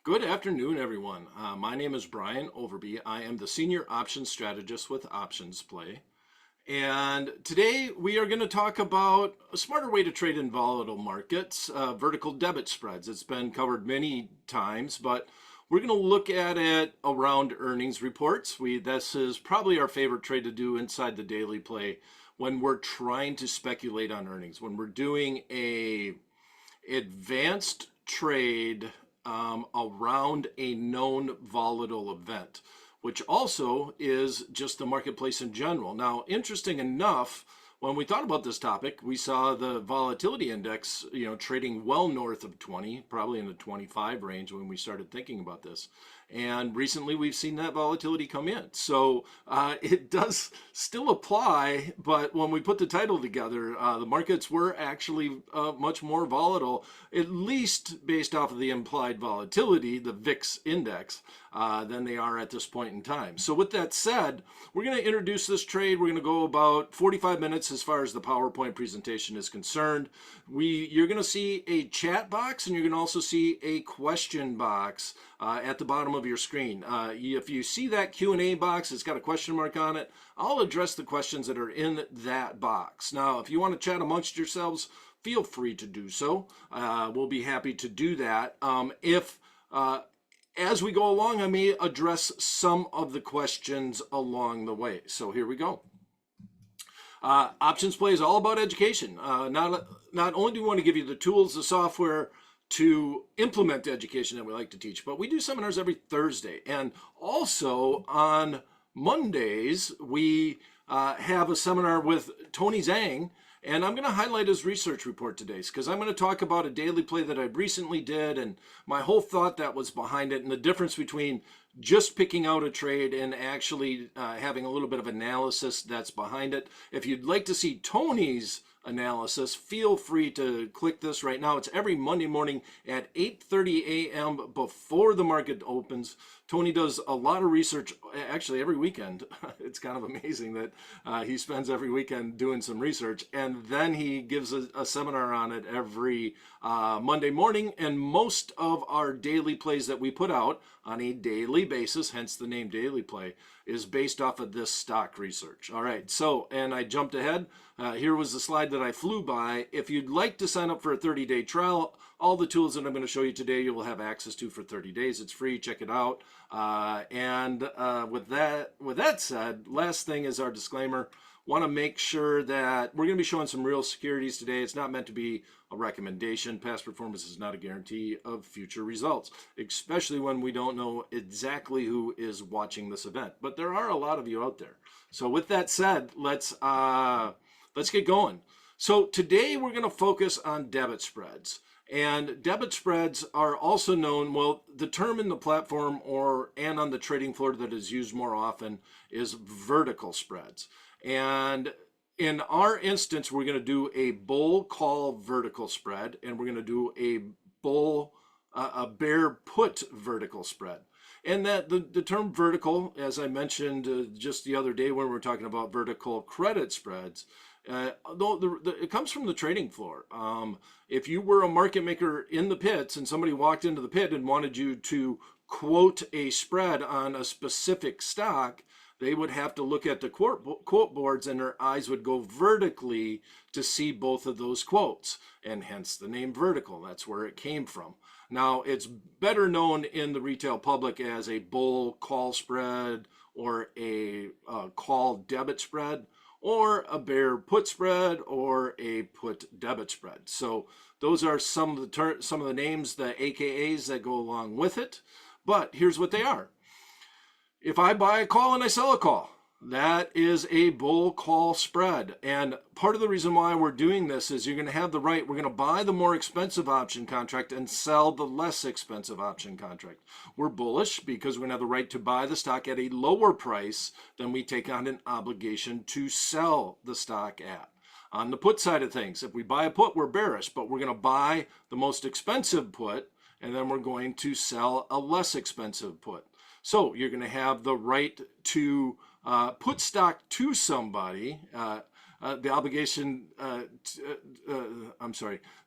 Good afternoon, everyone. My name is Brian Overby. I am the Senior Options Strategist with OptionsPlay. And today we are going to talk about a smarter way to trade in volatile markets, vertical debit spreads. It's been covered many times, but we're going to look at it around earnings reports. This is probably our favorite trade to do inside the daily play when we're trying to speculate on earnings, when we're doing a advanced trade around a known volatile event, which also is just the marketplace in general. Now, interesting enough, when we thought about this topic, we saw the volatility index, trading well north of 20, probably in the 25 range when we started thinking about this. And recently we've seen that volatility come in. So it does still apply, but when we put the title together, the markets were actually much more volatile, at least based off of the implied volatility, the VIX index, than they are at this point in time. So with that said, we're going to introduce this trade. We're going to go about 45 minutes as far as the PowerPoint presentation is concerned. You're going to see a chat box, and you're going to also see a question box at the bottom of your screen. If you see that Q&A box, it's got a question mark on it. I'll address the questions that are in that box. Now, if you want to chat amongst yourselves, feel free to do so. We'll be happy to do that. As we go along, I may address some of the questions along the way. So here we go. OptionsPlay is all about education. Not only do we want to give you the tools, the software to implement the education that we like to teach, but we do seminars every Thursday. And also on Mondays, we have a seminar with Tony Zhang, and I'm going to highlight his research report today because I'm going to talk about a daily play that I recently did and my whole thought that was behind it and the difference between just picking out a trade and actually having a little bit of analysis that's behind it. If you'd like to see Tony's analysis, feel free to click this right now. It's every Monday morning at 8:30 a.m. before the market opens. Tony does a lot of research, actually every weekend. It's kind of amazing that he spends every weekend doing some research, and then he gives a seminar on it every Monday morning. And most of our daily plays that we put out on a daily basis, hence the name Daily Play, is based off of this stock research. All right, so, and I jumped ahead. Here was the slide that I flew by. If you'd like to sign up for a 30-day trial, all the tools that I'm going to show you today, you will have access to for 30 days. It's free. Check it out. With that said, last thing is our disclaimer. Want to make sure that we're going to be showing some real securities today. It's not meant to be a recommendation. Past performance is not a guarantee of future results, especially when we don't know exactly who is watching this event. But there are a lot of you out there. So with that said, let's get going. So today we're going to focus on debit spreads. And debit spreads are also known, well, the term in the platform and on the trading floor that is used more often is vertical spreads. And in our instance, we're going to do a bull call vertical spread, and we're going to do a bear put vertical spread. And that the term vertical, as I mentioned just the other day when we were talking about vertical credit spreads, it comes from the trading floor. If you were a market maker in the pits and somebody walked into the pit and wanted you to quote a spread on a specific stock, they would have to look at the quote boards and their eyes would go vertically to see both of those quotes, and hence the name vertical. That's where it came from. Now, it's better known in the retail public as a bull call spread or a call debit spread, or a bear put spread, or a put debit spread. So those are some of the names, the AKAs that go along with it. But here's what they are. If I buy a call and I sell a call, that is a bull call spread. And part of the reason why we're doing this is you're going to have the right, we're going to buy the more expensive option contract and sell the less expensive option contract. We're bullish because we're going to have the right to buy the stock at a lower price than we take on an obligation to sell the stock at. On the put side of things, if we buy a put, we're bearish, but we're going to buy the most expensive put, and then we're going to sell a less expensive put. So you're going to have the right to put stock to somebody,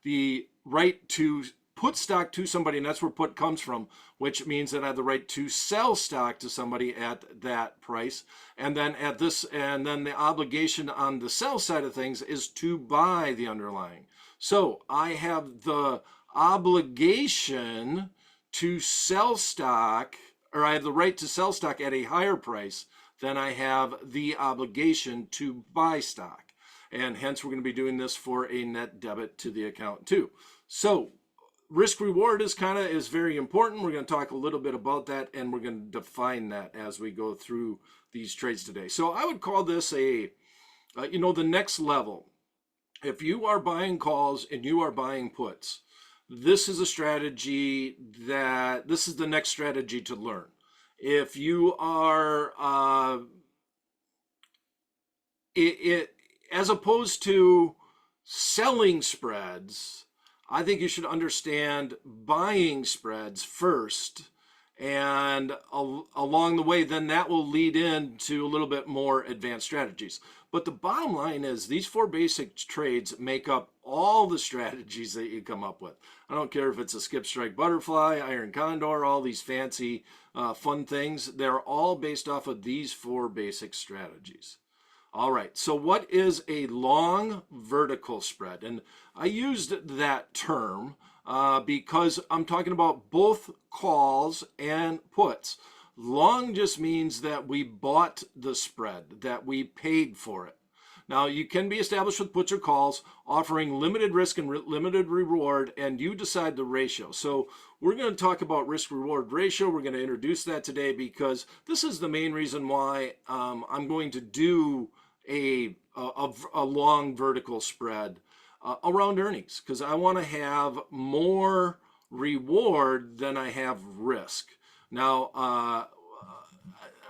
the right to put stock to somebody, and that's where put comes from, which means that I have the right to sell stock to somebody at that price. And then the obligation on the sell side of things is to buy the underlying. So I have the obligation to sell stock, or I have the right to sell stock at a higher price than I have the obligation to buy stock. And hence we're going to be doing this for a net debit to the account too. So risk reward is very important. We're going to talk a little bit about that, and we're going to define that as we go through these trades today. So I would call this the next level. If you are buying calls and you are buying puts, this is a strategy this is the next strategy to learn. If you are as opposed to selling spreads, I think you should understand buying spreads first, and along the way, then that will lead into a little bit more advanced strategies. But the bottom line is these 4 basic trades make up all the strategies that you come up with. I don't care if it's a skip strike butterfly, iron condor, all these fancy fun things. They're all based off of these 4 basic strategies. All right, so what is a long vertical spread? And I used that term because I'm talking about both calls and puts. Long just means that we bought the spread, that we paid for it. Now, you can be established with puts or calls, offering limited risk and limited reward, and you decide the ratio. So we're going to talk about risk-reward ratio. We're going to introduce that today because this is the main reason why I'm going to do a long vertical spread around earnings, because I want to have more reward than I have risk. Now,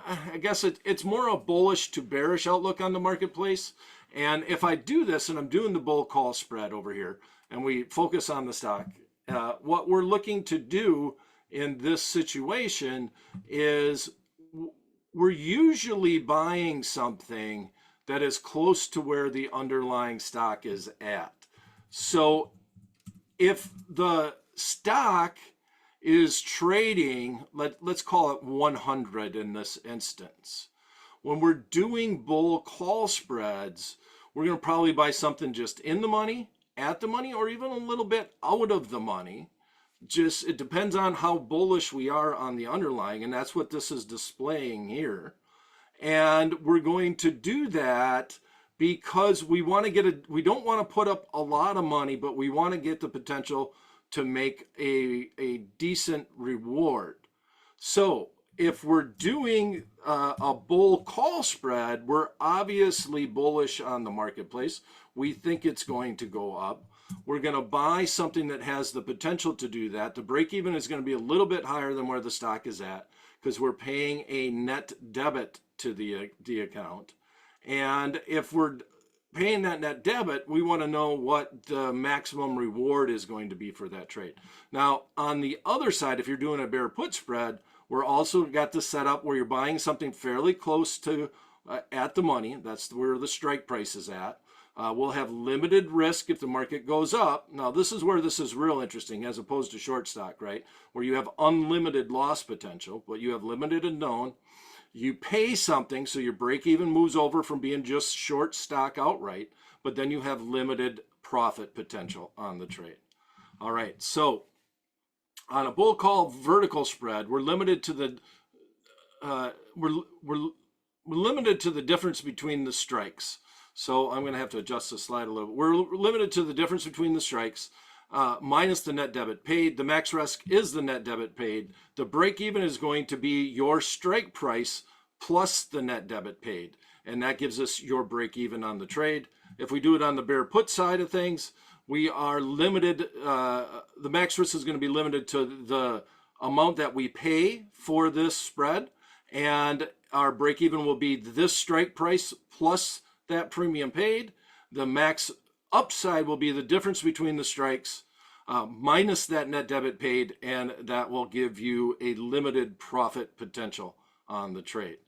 I guess it's more a bullish to bearish outlook on the marketplace. And if I do this, and I'm doing the bull call spread over here, and we focus on the stock, what we're looking to do in this situation is we're usually buying something that is close to where the underlying stock is at. So if the stock is trading, let's call it 100 in this instance, when we're doing bull call spreads, we're going to probably buy something just in the money, at the money, or even a little bit out of the money. Just it depends on how bullish we are on the underlying, and that's what this is displaying here. And we're going to do that because we want to we don't want to put up a lot of money, but we want to get the potential to make a decent reward. So if we're doing a bull call spread, we're obviously bullish on the marketplace. We think it's going to go up. We're going to buy something that has the potential to do that. The break even is going to be a little bit higher than where the stock is at because we're paying a net debit to the account. And if we're paying that net debit, we want to know what the maximum reward is going to be for that trade. Now, on the other side, if you're doing a bear put spread, we're also got the setup where you're buying something fairly close to at the money. That's where the strike price is at. We'll have limited risk if the market goes up. Now, this is where this is real interesting as opposed to short stock, right? Where you have unlimited loss potential, but you have limited unknown. You pay something, so your break even moves over from being just short stock outright, but then you have limited profit potential on the trade. All right, so on a bull call vertical spread, we're limited to the we're limited to the difference between the strikes. So I'm going to have to adjust the slide a little bit. We're limited to the difference between the strikes minus the net debit paid. The max risk is the net debit paid. The break even is going to be your strike price plus the net debit paid. And that gives us your break even on the trade. If we do it on the bear put side of things, we are limited. The max risk is going to be limited to the amount that we pay for this spread. And our break even will be this strike price plus that premium paid. The max upside will be the difference between the strikes minus that net debit paid, and that will give you a limited profit potential on the trade.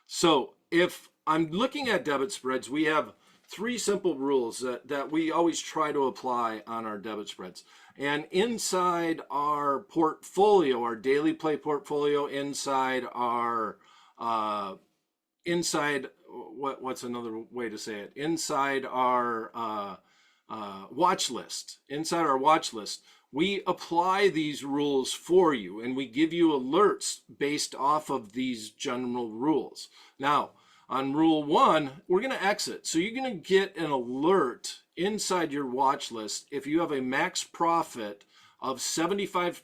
So if I'm looking at debit spreads, we have three simple rules that we always try to apply on our debit spreads. And inside our portfolio, our daily play portfolio, inside our what's another way to say it? Inside our watch list, we apply these rules for you, and we give you alerts based off of these general rules. Now, on rule 1, we're going to exit. So you're going to get an alert inside your watch list if you have a max profit of 75%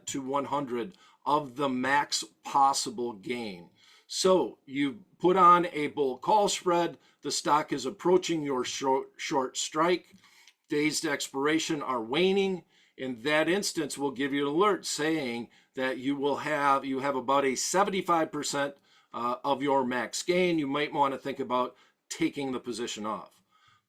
to 100 of the max possible gain. So you put on a bull call spread, the stock is approaching your short strike, days to expiration are waning. In that instance, we'll give you an alert saying that you have about a 75% of your max gain. You might want to think about taking the position off.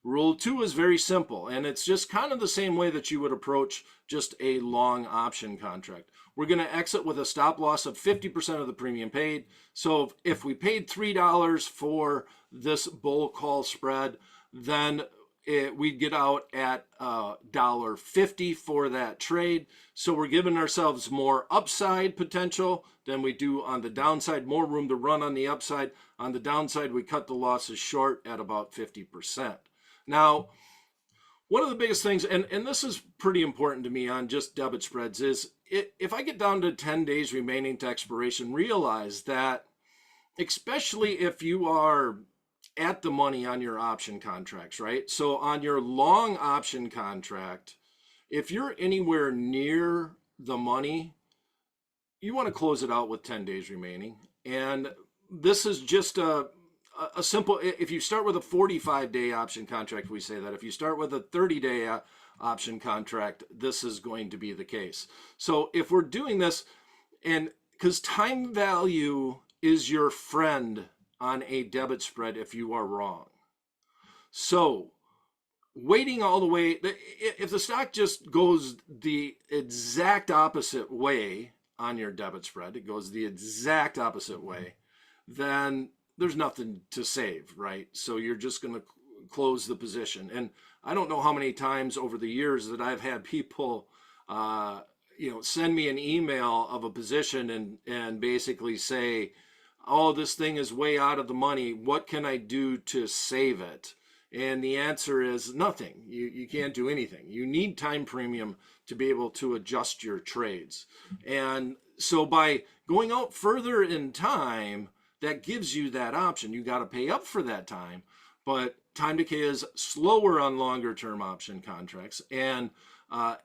Rule 2 is very simple, and it's just kind of the same way that you would approach just a long option contract. We're going to exit with a stop loss of 50% of the premium paid. So if we paid $3 for this bull call spread, then we'd get out at $1.50 for that trade. So we're giving ourselves more upside potential than we do on the downside, more room to run on the upside. On the downside, we cut the losses short at about 50%. Now, one of the biggest things, and this is pretty important to me on just debit spreads, is if I get down to 10 days remaining to expiration, realize that, especially if you are at the money on your option contracts, right? So on your long option contract, if you're anywhere near the money, you want to close it out with 10 days remaining. And this is just a simple, if you start with a 45-day option contract, we say that. If you start with a 30-day option contract, this is going to be the case. So if we're doing this, and because time value is your friend on a debit spread if you are wrong. So waiting all the way, if the stock just goes the exact opposite way on your debit spread, it goes the exact opposite way, then there's nothing to save, right? So you're just going to close the position. And I don't know how many times over the years that I've had people send me an email of a position and basically say, oh, this thing is way out of the money. What can I do to save it? And the answer is nothing. You can't do anything. You need time premium to be able to adjust your trades. And so by going out further in time, that gives you that option. You got to pay up for that time, but time decay is slower on longer term option contracts. And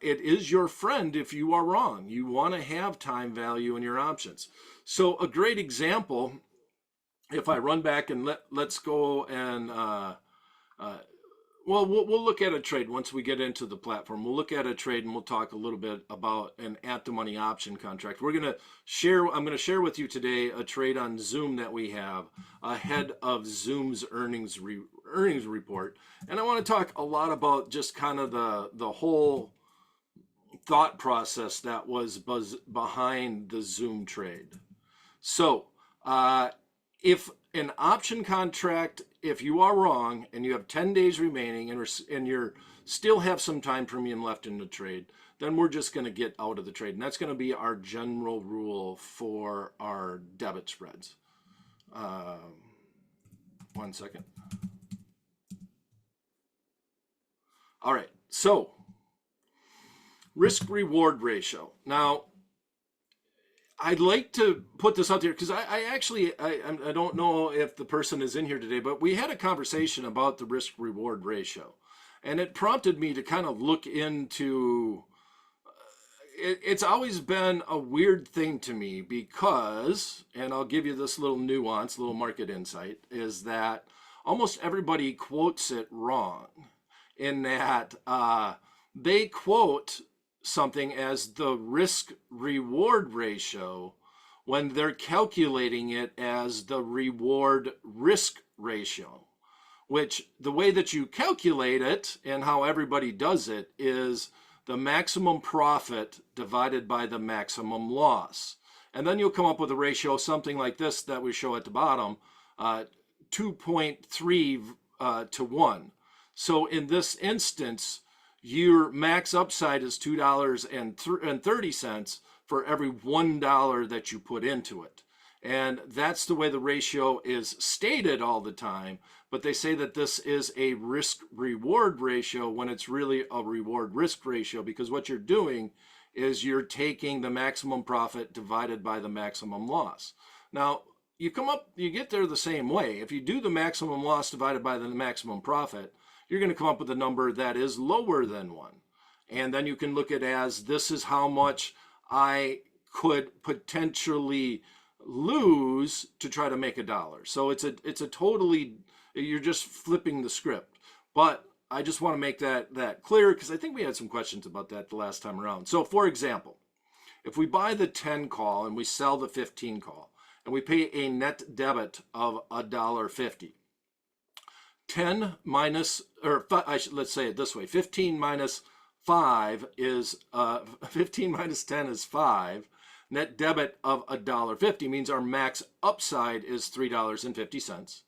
it is your friend if you are wrong. You want to have time value in your options. So a great example, if I run back and let's go and, we'll look at a trade once we get into the platform. We'll look at a trade and we'll talk a little bit about an at-the-money option contract. I'm going to share with you today a trade on Zoom that we have ahead of Zoom's earnings report. And I want to talk a lot about just kind of the whole thought process that was behind the Zoom trade. So if an option contract, if you are wrong and you have 10 days remaining and you're still have some time premium left in the trade, then we're just going to get out of the trade. And that's going to be our general rule for our debit spreads. 1 second. All right, so risk reward ratio. Now, I'd like to put this out there because I don't know if the person is in here today, but we had a conversation about the risk reward ratio, and it prompted me to kind of look into it's always been a weird thing to me because, and I'll give you this little nuance, little market insight, is that almost everybody quotes it wrong in that they quote something as the risk reward ratio when they're calculating it as the reward risk ratio, which the way that you calculate it and how everybody does it is the maximum profit divided by the maximum loss. And then you'll come up with a ratio, something like this that we show at the bottom, 2.3 to 1. So in this instance, your max upside is $2.30 for every $1 that you put into it. And that's the way the ratio is stated all the time. But they say that this is a risk reward ratio when it's really a reward risk ratio, because what you're doing is you're taking the maximum profit divided by the maximum loss. Now, you get there the same way. If you do the maximum loss divided by the maximum profit, you're going to come up with a number that is lower than 1. And then you can look at as this is how much I could potentially lose to try to make $1. So it's a totally, you're just flipping the script. But I just want to make that clear, because I think we had some questions about that the last time around. So for example, if we buy the 10 call and we sell the 15 call and we pay a net debit of $1.50, 10 minus, or let's say it this way, 15 minus 5 is 15 minus 10 is 5. Net debit of $1.50 means our max upside is $3.50.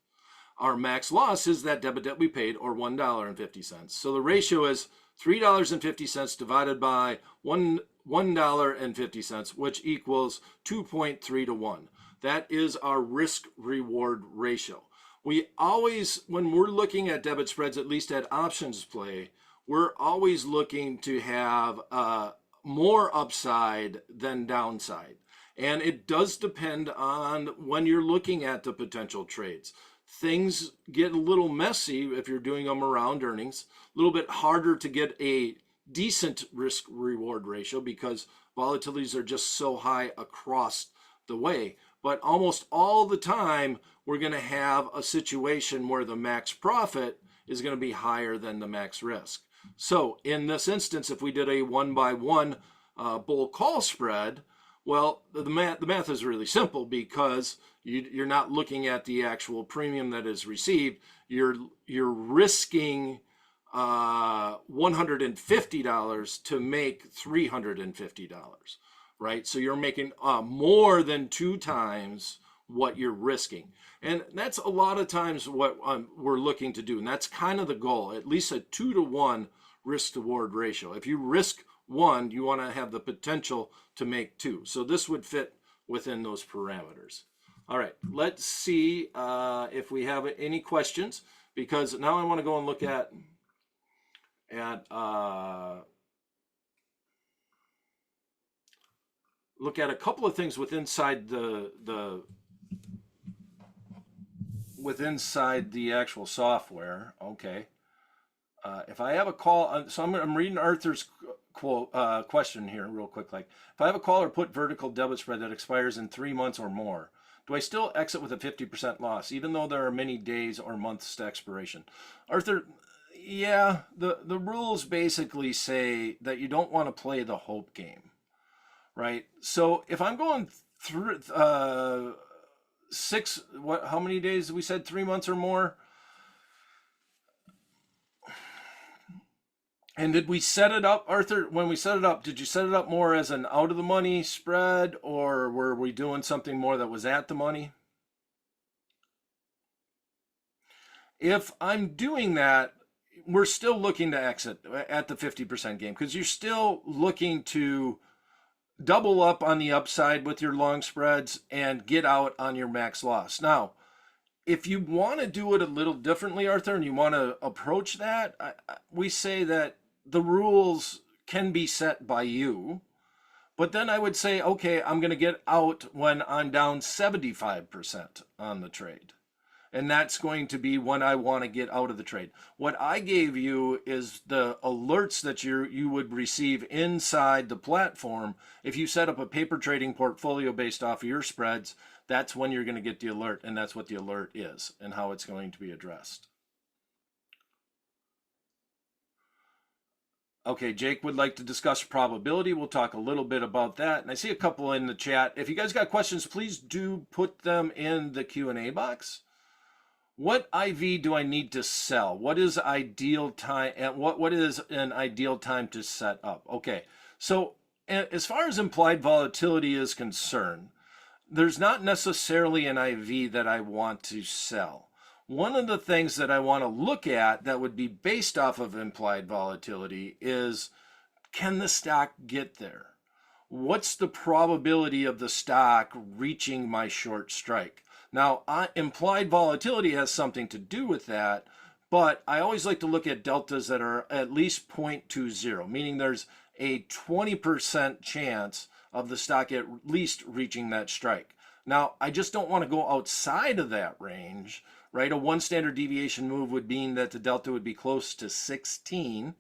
Our max loss is that debit that we paid, or $1.50. So the ratio is $3.50 divided by $1.50, which equals 2.3 to 1. That is our risk reward ratio. We always, when we're looking at debit spreads, at least at OptionsPlay, we're always looking to have more upside than downside. And it does depend on when you're looking at the potential trades. Things get a little messy if you're doing them around earnings, a little bit harder to get a decent risk reward ratio because volatilities are just so high across the way. But almost all the time, we're going to have a situation where the max profit is going to be higher than the max risk. So in this instance, if we did a 1-by-1 bull call spread, well, the math is really simple, because you're not looking at the actual premium that is received. You're risking $150 to make $350, right? So you're making more than 2 times what you're risking. And that's a lot of times what we're looking to do. And that's kind of the goal, at least a 2 to 1 risk to reward ratio. If you risk 1, you want to have the potential to make 2. So this would fit within those parameters. All right, let's see if we have any questions, because now I want to go and look at a couple of things within the actual software. Okay. If I have a call, so I'm reading Arthur's question here real quick. Like, if I have a call or put vertical debit spread that expires in 3 months or more, do I still exit with a 50% loss, even though there are many days or months to expiration? Arthur, yeah, the rules basically say that you don't want to play the hope game, right? So if I'm going through how many days we said, 3 months or more? And did we set it up, Arthur, when we set it up, did you set it up more as an out of the money spread, or were we doing something more that was at the money? If I'm doing that, we're still looking to exit at the 50% game, because you're still looking to double up on the upside with your long spreads and get out on your max loss. Now, if you want to do it a little differently, Arthur, and you want to approach that, we say that the rules can be set by you, but then I would say, okay, I'm going to get out when I'm down 75% on the trade. And that's going to be when I want to get out of the trade. What I gave you is the alerts that you would receive inside the platform. If you set up a paper trading portfolio based off of your spreads, that's when you're going to get the alert, and that's what the alert is and how it's going to be addressed. Okay, Jake would like to discuss probability. We'll talk a little bit about that. And I see a couple in the chat. If you guys got questions, please do put them in the Q&A box. What IV do I need to sell? What is ideal time, and what is an ideal time to set up? Okay, so as far as implied volatility is concerned, there's not necessarily an IV that I want to sell. one of the things that I want to look at that would be based off of implied volatility is, can the stock get there? What's the probability of the stock reaching my short strike? Now, implied volatility has something to do with that, but I always like to look at deltas that are at least 0.20, meaning there's a 20% chance of the stock at least reaching that strike. Now, I just don't want to go outside of that range, right? A one standard deviation move would mean that the delta would be close to 16.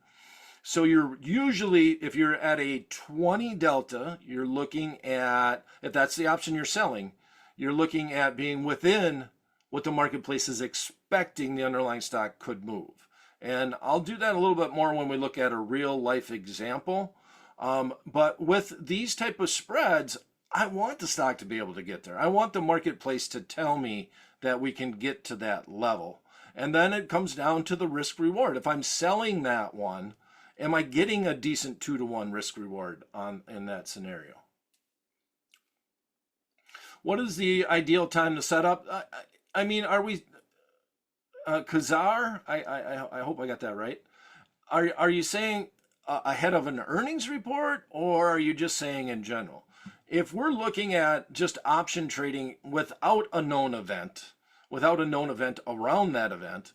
So you're usually, if you're at a 20 delta, you're looking at, if that's the option you're selling, you're looking at being within what the marketplace is expecting the underlying stock could move. And I'll do that a little bit more when we look at a real life example. But with these type of spreads, I want the stock to be able to get there. I want the marketplace to tell me that we can get to that level. And then it comes down to the risk reward. If I'm selling that one, am I getting a decent 2-to-1 risk reward in that scenario? What is the ideal time to set up? I mean, are we, Kazar? I hope I got that right. Are you saying ahead of an earnings report, or are you just saying in general? If we're looking at just option trading without a known event around that event,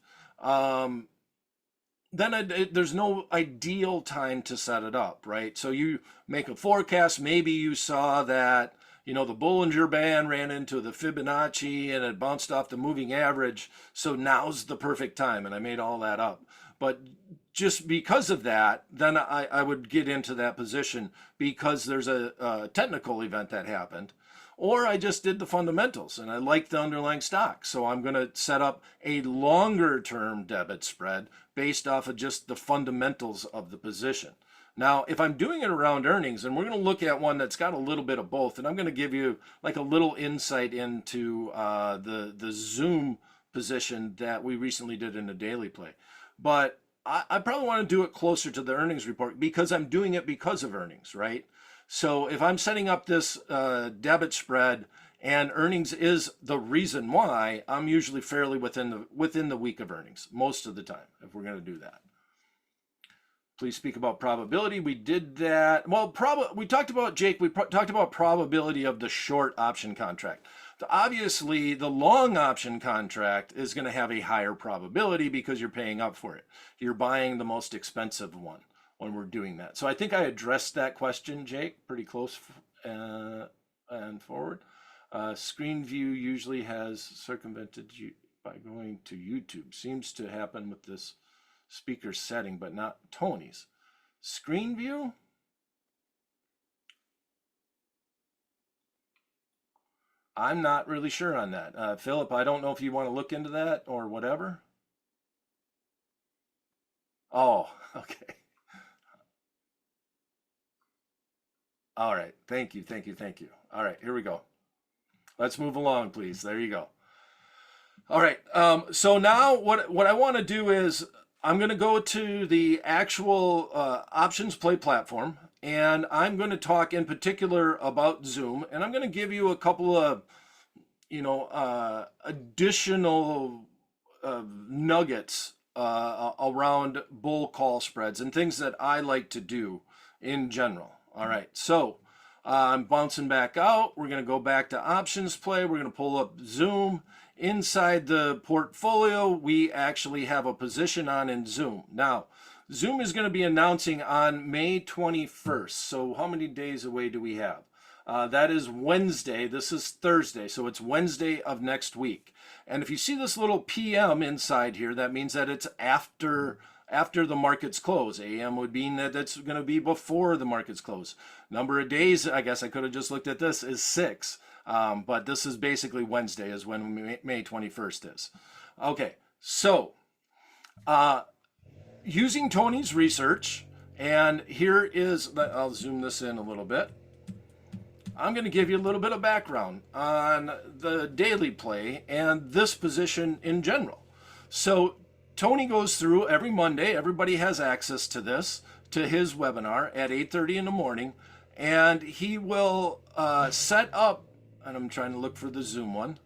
then there's no ideal time to set it up, right? So you make a forecast. Maybe you saw that, the Bollinger Band ran into the Fibonacci and it bounced off the moving average. So now's the perfect time. And I made all that up. But just because of that, then I would get into that position because there's a technical event that happened. Or I just did the fundamentals and I like the underlying stock. So I'm going to set up a longer term debit spread based off of just the fundamentals of the position. Now, if I'm doing it around earnings, and we're going to look at one that's got a little bit of both, and I'm going to give you like a little insight into the Zoom position that we recently did in a daily play. But I probably want to do it closer to the earnings report because I'm doing it because of earnings, right? So if I'm setting up this debit spread and earnings is the reason why, I'm usually fairly within the week of earnings most of the time if we're going to do that. Please speak about probability. We did that. Well, we talked about, Jake, we talked about probability of the short option contract. Obviously, the long option contract is going to have a higher probability because you're paying up for it. You're buying the most expensive one when we're doing that. So I think I addressed that question, Jake, pretty close and forward. Screen view usually has circumvented you by going to YouTube. Seems to happen with this speaker setting, but not Tony's. Screen view? I'm not really sure on that. Philip, I don't know if you want to look into that or whatever. Oh, okay. All right. Thank you. All right, here we go. Let's move along, please. There you go. All right. So now what I want to do is I'm going to go to the actual OptionsPlay platform, and I'm going to talk in particular about Zoom, and I'm going to give you a couple of, additional nuggets around bull call spreads and things that I like to do in general. All right, so I'm bouncing back out. We're going to go back to OptionsPlay. We're going to pull up Zoom. Inside the portfolio, we actually have a position on in Zoom. Now, Zoom is going to be announcing on May 21st. So how many days away do we have? That is Wednesday. This is Thursday. So it's Wednesday of next week. And if you see this little PM inside here, that means that it's after the markets close. AM would mean that it's going to be before the markets close. Number of days, I guess I could have just looked at this, is 6. But this is basically Wednesday is when May 21st is. Okay, so using Tony's research, and here is, I'll zoom this in a little bit. I'm going to give you a little bit of background on the daily play and this position in general. So Tony goes through every Monday. Everybody has access to this, to his webinar at 8:30 in the morning, and he will set up, and I'm trying to look for the Zoom one.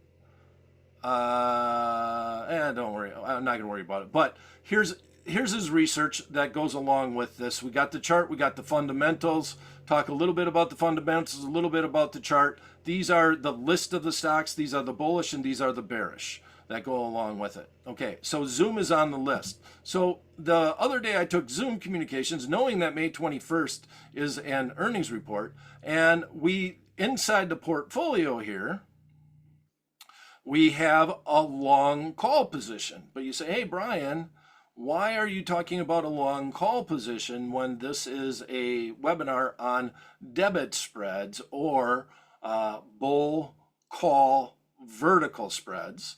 Don't worry. I'm not going to worry about it. But here's his research that goes along with this. We got the chart. We got the fundamentals. Talk a little bit about the fundamentals, a little bit about the chart. These are the list of the stocks. These are the bullish and these are the bearish that go along with it. Okay, so Zoom is on the list. So the other day I took Zoom Communications, knowing that May 21st is an earnings report, and we, inside the portfolio here, we have a long call position. But you say, hey, Brian, why are you talking about a long call position when this is a webinar on debit spreads or bull call vertical spreads?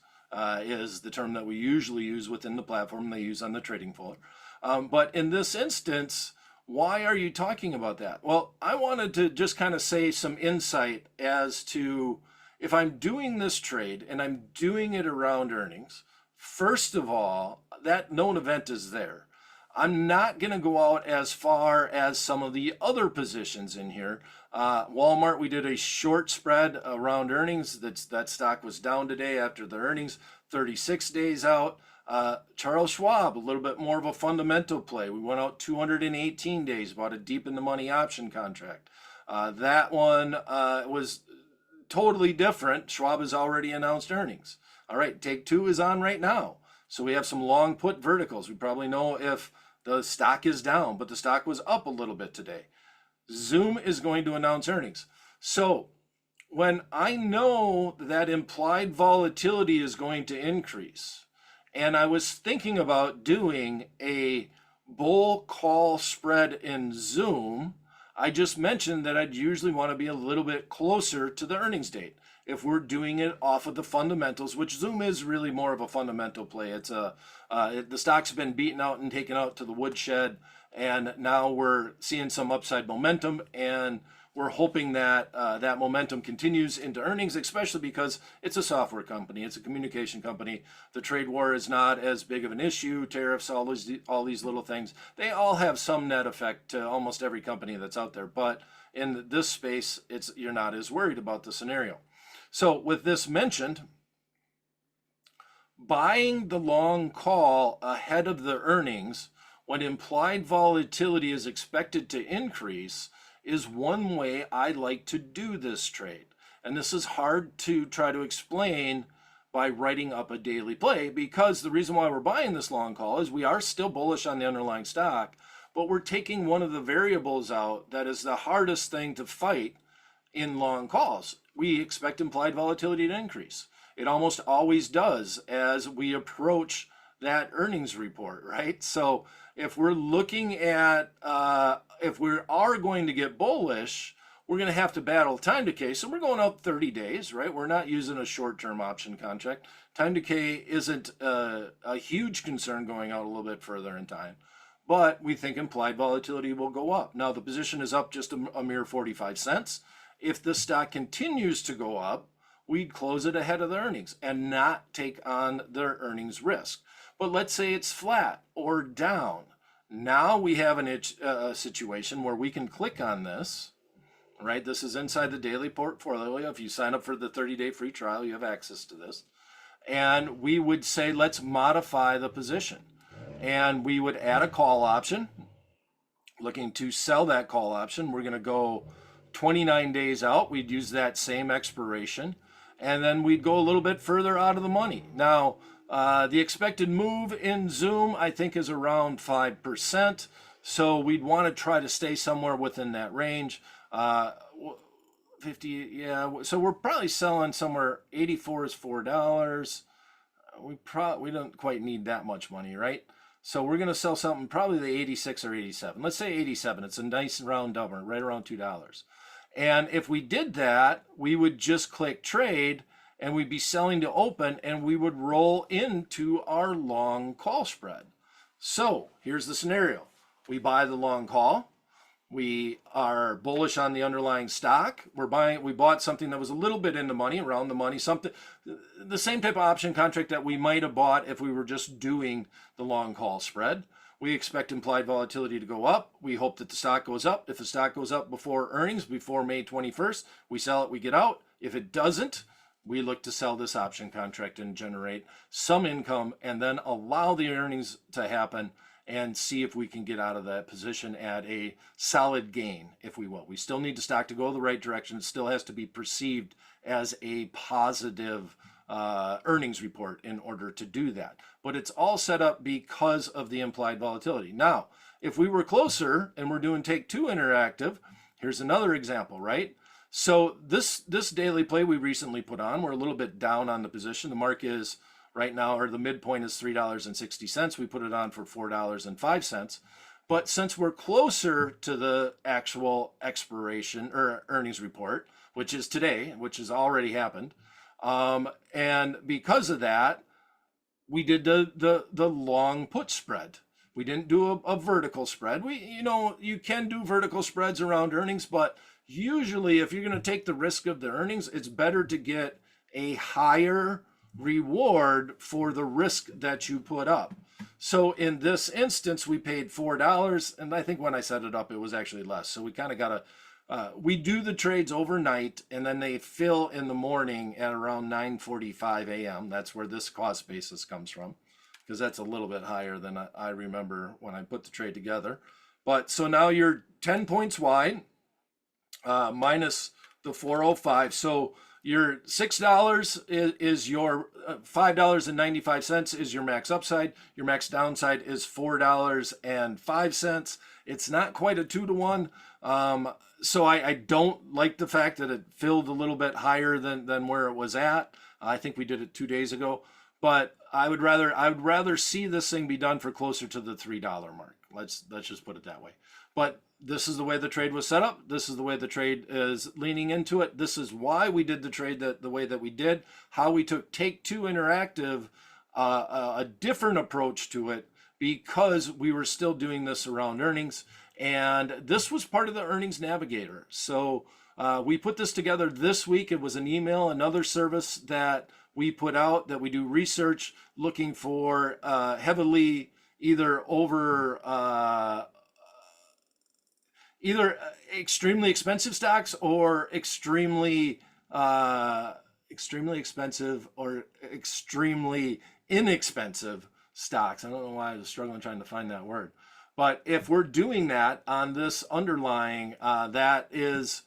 Is the term that we usually use within the platform, they use on the trading floor. But in this instance, why are you talking about that? Well, I wanted to just kind of say some insight as to if I'm doing this trade and I'm doing it around earnings. First of all, that known event is there. I'm not going to go out as far as some of the other positions in here. Walmart, we did a short spread around earnings. That stock was down today after the earnings, 36 days out. Charles Schwab, a little bit more of a fundamental play. We went out 218 days, bought a deep in the money option contract. That one was totally different. Schwab has already announced earnings. All right, take two is on right now. So we have some long put verticals. We probably know if the stock is down, but the stock was up a little bit today. Zoom is going to announce earnings. So when I know that implied volatility is going to increase, and I was thinking about doing a bull call spread in Zoom, I just mentioned that I'd usually want to be a little bit closer to the earnings date if we're doing it off of the fundamentals, which Zoom is really more of a fundamental play. It's the stock's been beaten out and taken out to the woodshed, and now we're seeing some upside momentum, and we're hoping that that momentum continues into earnings, especially because it's a software company, it's a communication company. The trade war is not as big of an issue. Tariffs, all these little things, they all have some net effect to almost every company that's out there. But in this space, you're not as worried about the scenario. So with this mentioned, buying the long call ahead of the earnings when implied volatility is expected to increase is one way I like to do this trade. And this is hard to try to explain by writing up a daily play, because the reason why we're buying this long call is we are still bullish on the underlying stock, but we're taking one of the variables out that is the hardest thing to fight in long calls. We expect implied volatility to increase. It almost always does as we approach that earnings report, right? So if we're looking at, if we are going to get bullish, we're going to have to battle time decay. So we're going up 30 days, right? We're not using a short-term option contract. Time decay isn't a huge concern going out a little bit further in time, but we think implied volatility will go up. Now the position is up just a mere 45 cents. If the stock continues to go up, we'd close it ahead of the earnings and not take on their earnings risk. But let's say it's flat or down. Now we have a situation where we can click on this, right? This is inside the daily portfolio. If you sign up for the 30-day free trial, you have access to this. And we would say, let's modify the position. And we would add a call option. Looking to sell that call option, we're going to go 29 days out. We'd use that same expiration, and then we'd go a little bit further out of the money. Now, the expected move in Zoom, I think, is around 5%. So we'd want to try to stay somewhere within that range. 50, yeah. So we're probably selling somewhere. 84 is $4. We don't quite need that much money, right? So we're going to sell something probably the 86 or 87. Let's say 87. It's a nice round number, right around $2. And if we did that, we would just click trade and we'd be selling to open and we would roll into our long call spread. So here's the scenario. We buy the long call. We are bullish on the underlying stock. We bought something that was a little bit in the money, around the money, something, the same type of option contract that we might have bought if we were just doing the long call spread. We expect implied volatility to go up. We hope that the stock goes up. If the stock goes up before earnings, before May 21st, we sell it, we get out. If it doesn't, we look to sell this option contract and generate some income and then allow the earnings to happen and see if we can get out of that position at a solid gain, if we will. We still need the stock to go the right direction. It still has to be perceived as a positive earnings report in order to do that. But it's all set up because of the implied volatility. Now, if we were closer and we're doing Take Two Interactive, here's another example, right? So this daily play we recently put on, we're a little bit down on the position. The mark is right now, or the midpoint is $3.60. We put it on for $4.05. But since we're closer to the actual expiration or earnings report, which is today, which has already happened, and because of that, we did the long put spread. We didn't do a vertical spread. You can do vertical spreads around earnings, but usually if you're going to take the risk of the earnings, it's better to get a higher reward for the risk that you put up. So in this instance, we paid $4, and I think when I set it up, it was actually less. So we kind of got we do the trades overnight, and then they fill in the morning at around 9:45 a.m. That's where this cost basis comes from, because that's a little bit higher than I remember when I put the trade together. But so now you're 10 points wide, minus the 405. So your $6 is your $5.95 is your max upside. Your max downside is $4.05. It's not quite a 2-to-1. So I don't like the fact that it filled a little bit higher than where it was at. I think we did it 2 days ago, but I would rather see this thing be done for closer to the $3 mark. Let's just put it that way. But this is the way the trade was set up. This is the way the trade is leaning into it. This is why we did the trade the way that we did. How we took Take Two Interactive, a different approach to it, because we were still doing this around earnings. And this was part of the Earnings Navigator. So we put this together this week. It was an email, another service that we put out, that we do research looking for heavily either extremely expensive stocks or extremely expensive or extremely inexpensive stocks. I don't know why I was struggling trying to find that word. But if we're doing that on this underlying, that's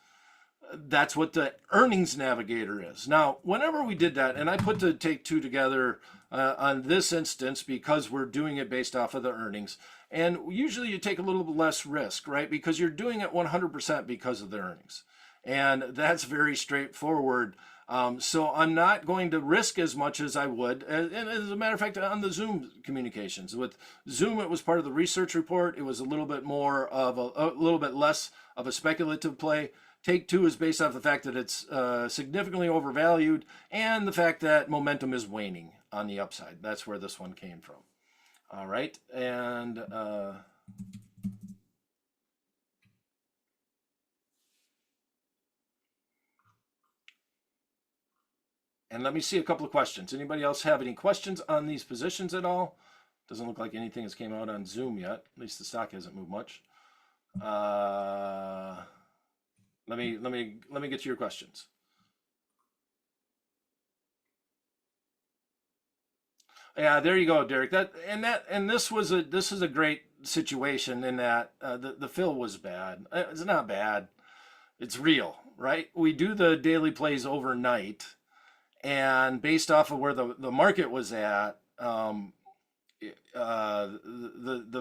what the Earnings Navigator is. Now, whenever we did that, and I put the Take Two together on this instance because we're doing it based off of the earnings. And usually you take a little bit less risk, right? Because you're doing it 100% because of the earnings. And that's very straightforward. So I'm not going to risk as much as I would. And as a matter of fact, on the Zoom communications, with Zoom, it was part of the research report. It was a little bit more of a little bit less of a speculative play. Take Two is based off the fact that it's significantly overvalued and the fact that momentum is waning on the upside. That's where this one came from. All right, and let me see a couple of questions. Anybody else have any questions on these positions at all? Doesn't look like anything has came out on Zoom yet. At least the stock hasn't moved much. Let me get to your questions. Yeah, there you go, Derek. This is a great situation in that the fill was bad. It's not bad. It's real, right? We do the daily plays overnight, and based off of where the market was at, the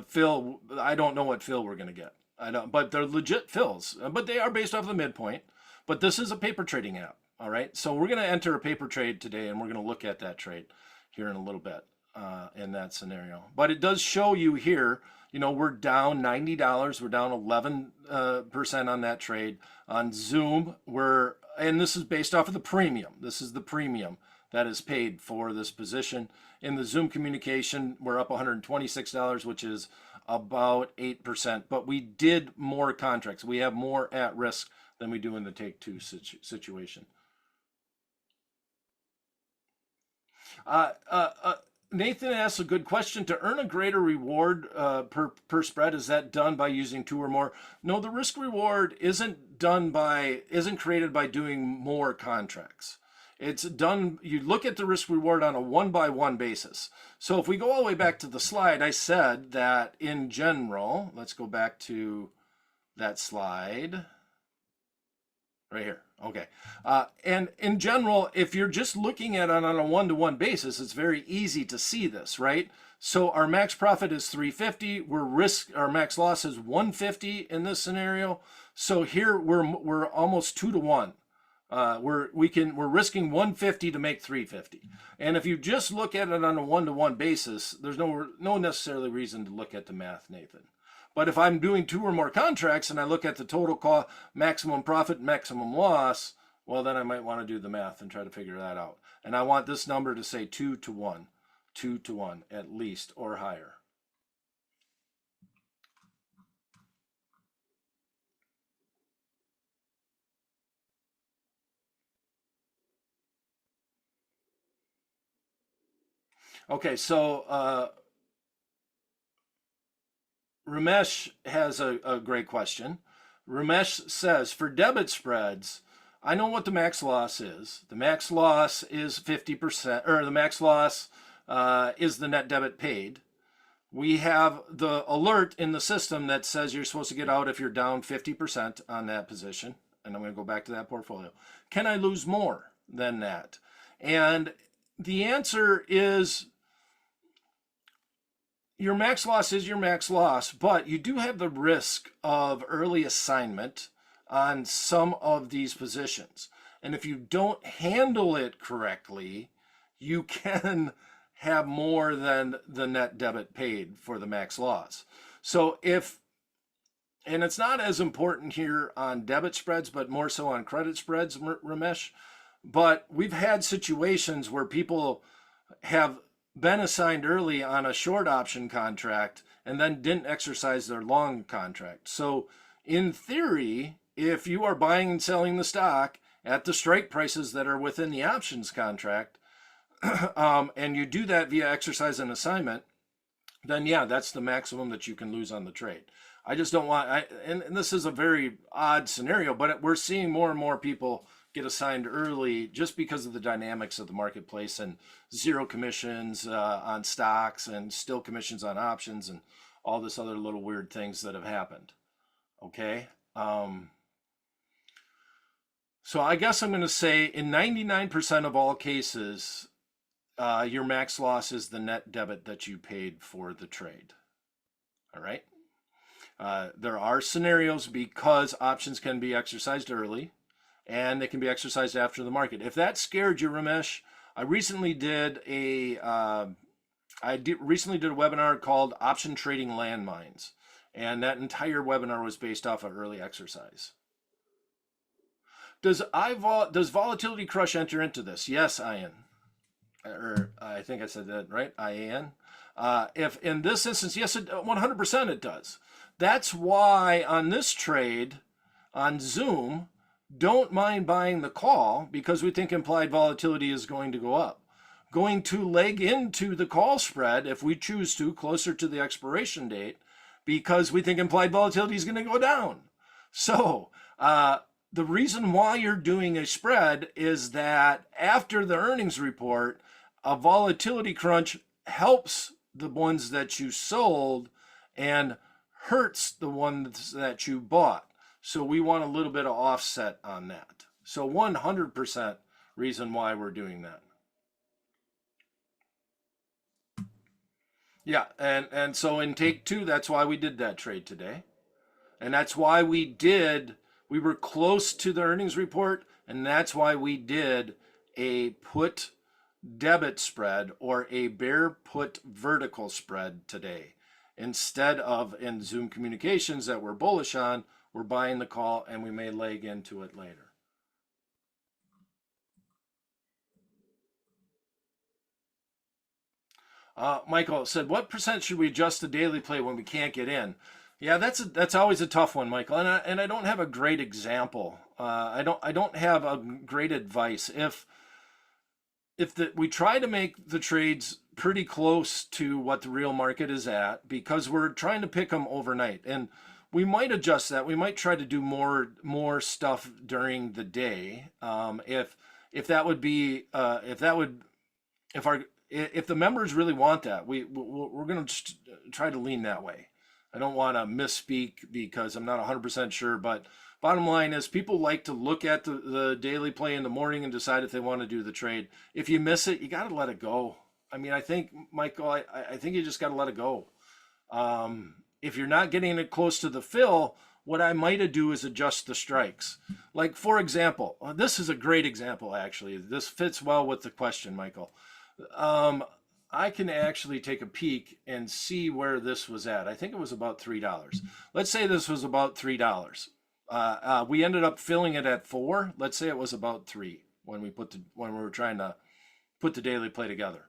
fill, I don't know what fill we're gonna get. I don't, but they're legit fills, but they are based off the midpoint. But this is a paper trading app, all right? So we're gonna enter a paper trade today, and we're gonna look at that trade here in a little bit in that scenario. But it does show you here, we're down $90. We're down 11% on that trade. On Zoom, and this is based off of the premium. This is the premium that is paid for this position. In the Zoom communication, we're up $126, which is about 8%. But we did more contracts. We have more at risk than we do in the Take Two situation. Nathan asks a good question. To earn a greater reward per spread, is that done by using two or more? No, the risk reward isn't created by doing more contracts. It's done, you look at the risk reward on a one-by-one basis. So if we go all the way back to the slide, I said that in general, let's go back to that slide right here. Okay. And in general, if you're just looking at it on a one-to-one basis, it's very easy to see this, right? So our max profit is 350. Our max loss is 150 in this scenario. So here we're almost 2-to-1. We're risking 150 to make 350. And if you just look at it on a one-to-one basis, there's no necessarily reason to look at the math, Nathan. But if I'm doing 2 or more contracts and I look at the total cost, maximum profit, maximum loss, well, then I might want to do the math and try to figure that out. And I want this number to say 2-to-1, 2-to-1 at least or higher. Okay, so Ramesh has a great question. Ramesh says, for debit spreads, I know what the max loss is. The max loss is 50%, or the max loss is the net debit paid. We have the alert in the system that says you're supposed to get out if you're down 50% on that position. And I'm going to go back to that portfolio. Can I lose more than that? And the answer is your max loss is your max loss, but you do have the risk of early assignment on some of these positions. And if you don't handle it correctly, you can have more than the net debit paid for the max loss. So and it's not as important here on debit spreads, but more so on credit spreads, Ramesh. But we've had situations where people have been assigned early on a short option contract and then didn't exercise their long contract. So in theory, if you are buying and selling the stock at the strike prices that are within the options contract, and you do that via exercise and assignment, then yeah, that's the maximum that you can lose on the trade. I just don't want, and this is a very odd scenario, but we're seeing more and more people get assigned early just because of the dynamics of the marketplace and zero commissions on stocks and still commissions on options and all this other little weird things that have happened. Okay. So I guess I'm going to say in 99% of all cases, your max loss is the net debit that you paid for the trade. All right. There are scenarios because options can be exercised early and they can be exercised after the market. If that scared you, Ramesh, I recently did a webinar called Option Trading Landmines, and that entire webinar was based off of early exercise. Does volatility crush enter into this? Yes, Ian. Or I think I said that right, Ian. If in this instance, yes, 100% it does. That's why on this trade on Zoom, don't mind buying the call because we think implied volatility is going to go up. Going to leg into the call spread if we choose to closer to the expiration date because we think implied volatility is going to go down. So the reason why you're doing a spread is that after the earnings report, a volatility crunch helps the ones that you sold and hurts the ones that you bought. So we want a little bit of offset on that. So 100% reason why we're doing that. Yeah, and so in take 2, that's why we did that trade today. And that's why we were close to the earnings report, and that's why we did a put debit spread or a bear put vertical spread today. Instead of in Zoom communications that we're bullish on, we're buying the call and we may leg into it later. Michael said, what percent should we adjust the daily play when we can't get in? Yeah, that's always a tough one, Michael. And I don't have a great example. I don't have a great advice. If we try to make the trades pretty close to what the real market is at, because we're trying to pick them overnight, and we might adjust that. We might try to do more stuff during the day. if that would be if the members really want that, we're going to try to lean that way. I don't want to misspeak because I'm not 100% sure, but bottom line is people like to look at the daily play in the morning and decide if they want to do the trade. If you miss it, you got to let it go. I mean, I think, Michael, I think you just got to let it go. If you're not getting it close to the fill, what I might do is adjust the strikes. Like, for example, this is a great example, actually. This fits well with the question, Michael. I can actually take a peek and see where this was at. I think it was about $3. Let's say this was about $3. We ended up filling it at 4. Let's say it was about 3 when we were trying to put the daily play together.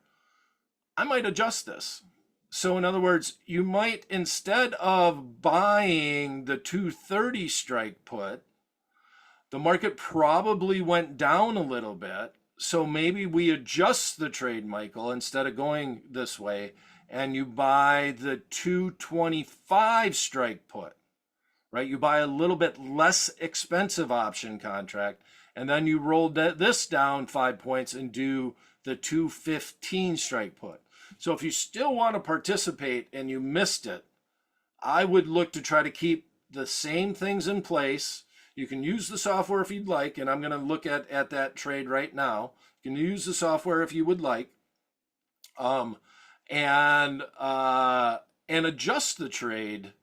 I might adjust this. So in other words, you might, instead of buying the 230 strike put, the market probably went down a little bit. So maybe we adjust the trade, Michael, instead of going this way, and you buy the 225 strike put, right? You buy a little bit less expensive option contract, and then you roll this down 5 points and do the 215 strike put. So if you still want to participate and you missed it, I would look to try to keep the same things in place. You can use the software if you'd like, and I'm going to look at that trade right now. You can use the software if you would like, and adjust the trade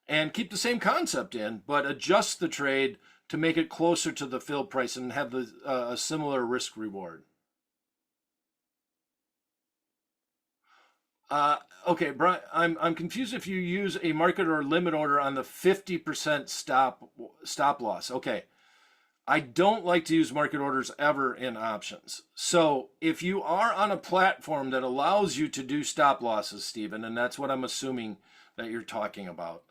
and keep the same concept in, but adjust the trade to make it closer to the fill price and have a similar risk reward. Okay, Brian, I'm confused if you use a market or limit order on the 50% stop loss. Okay, I don't like to use market orders ever in options. So if you are on a platform that allows you to do stop losses, Stephen, and that's what I'm assuming that you're talking about,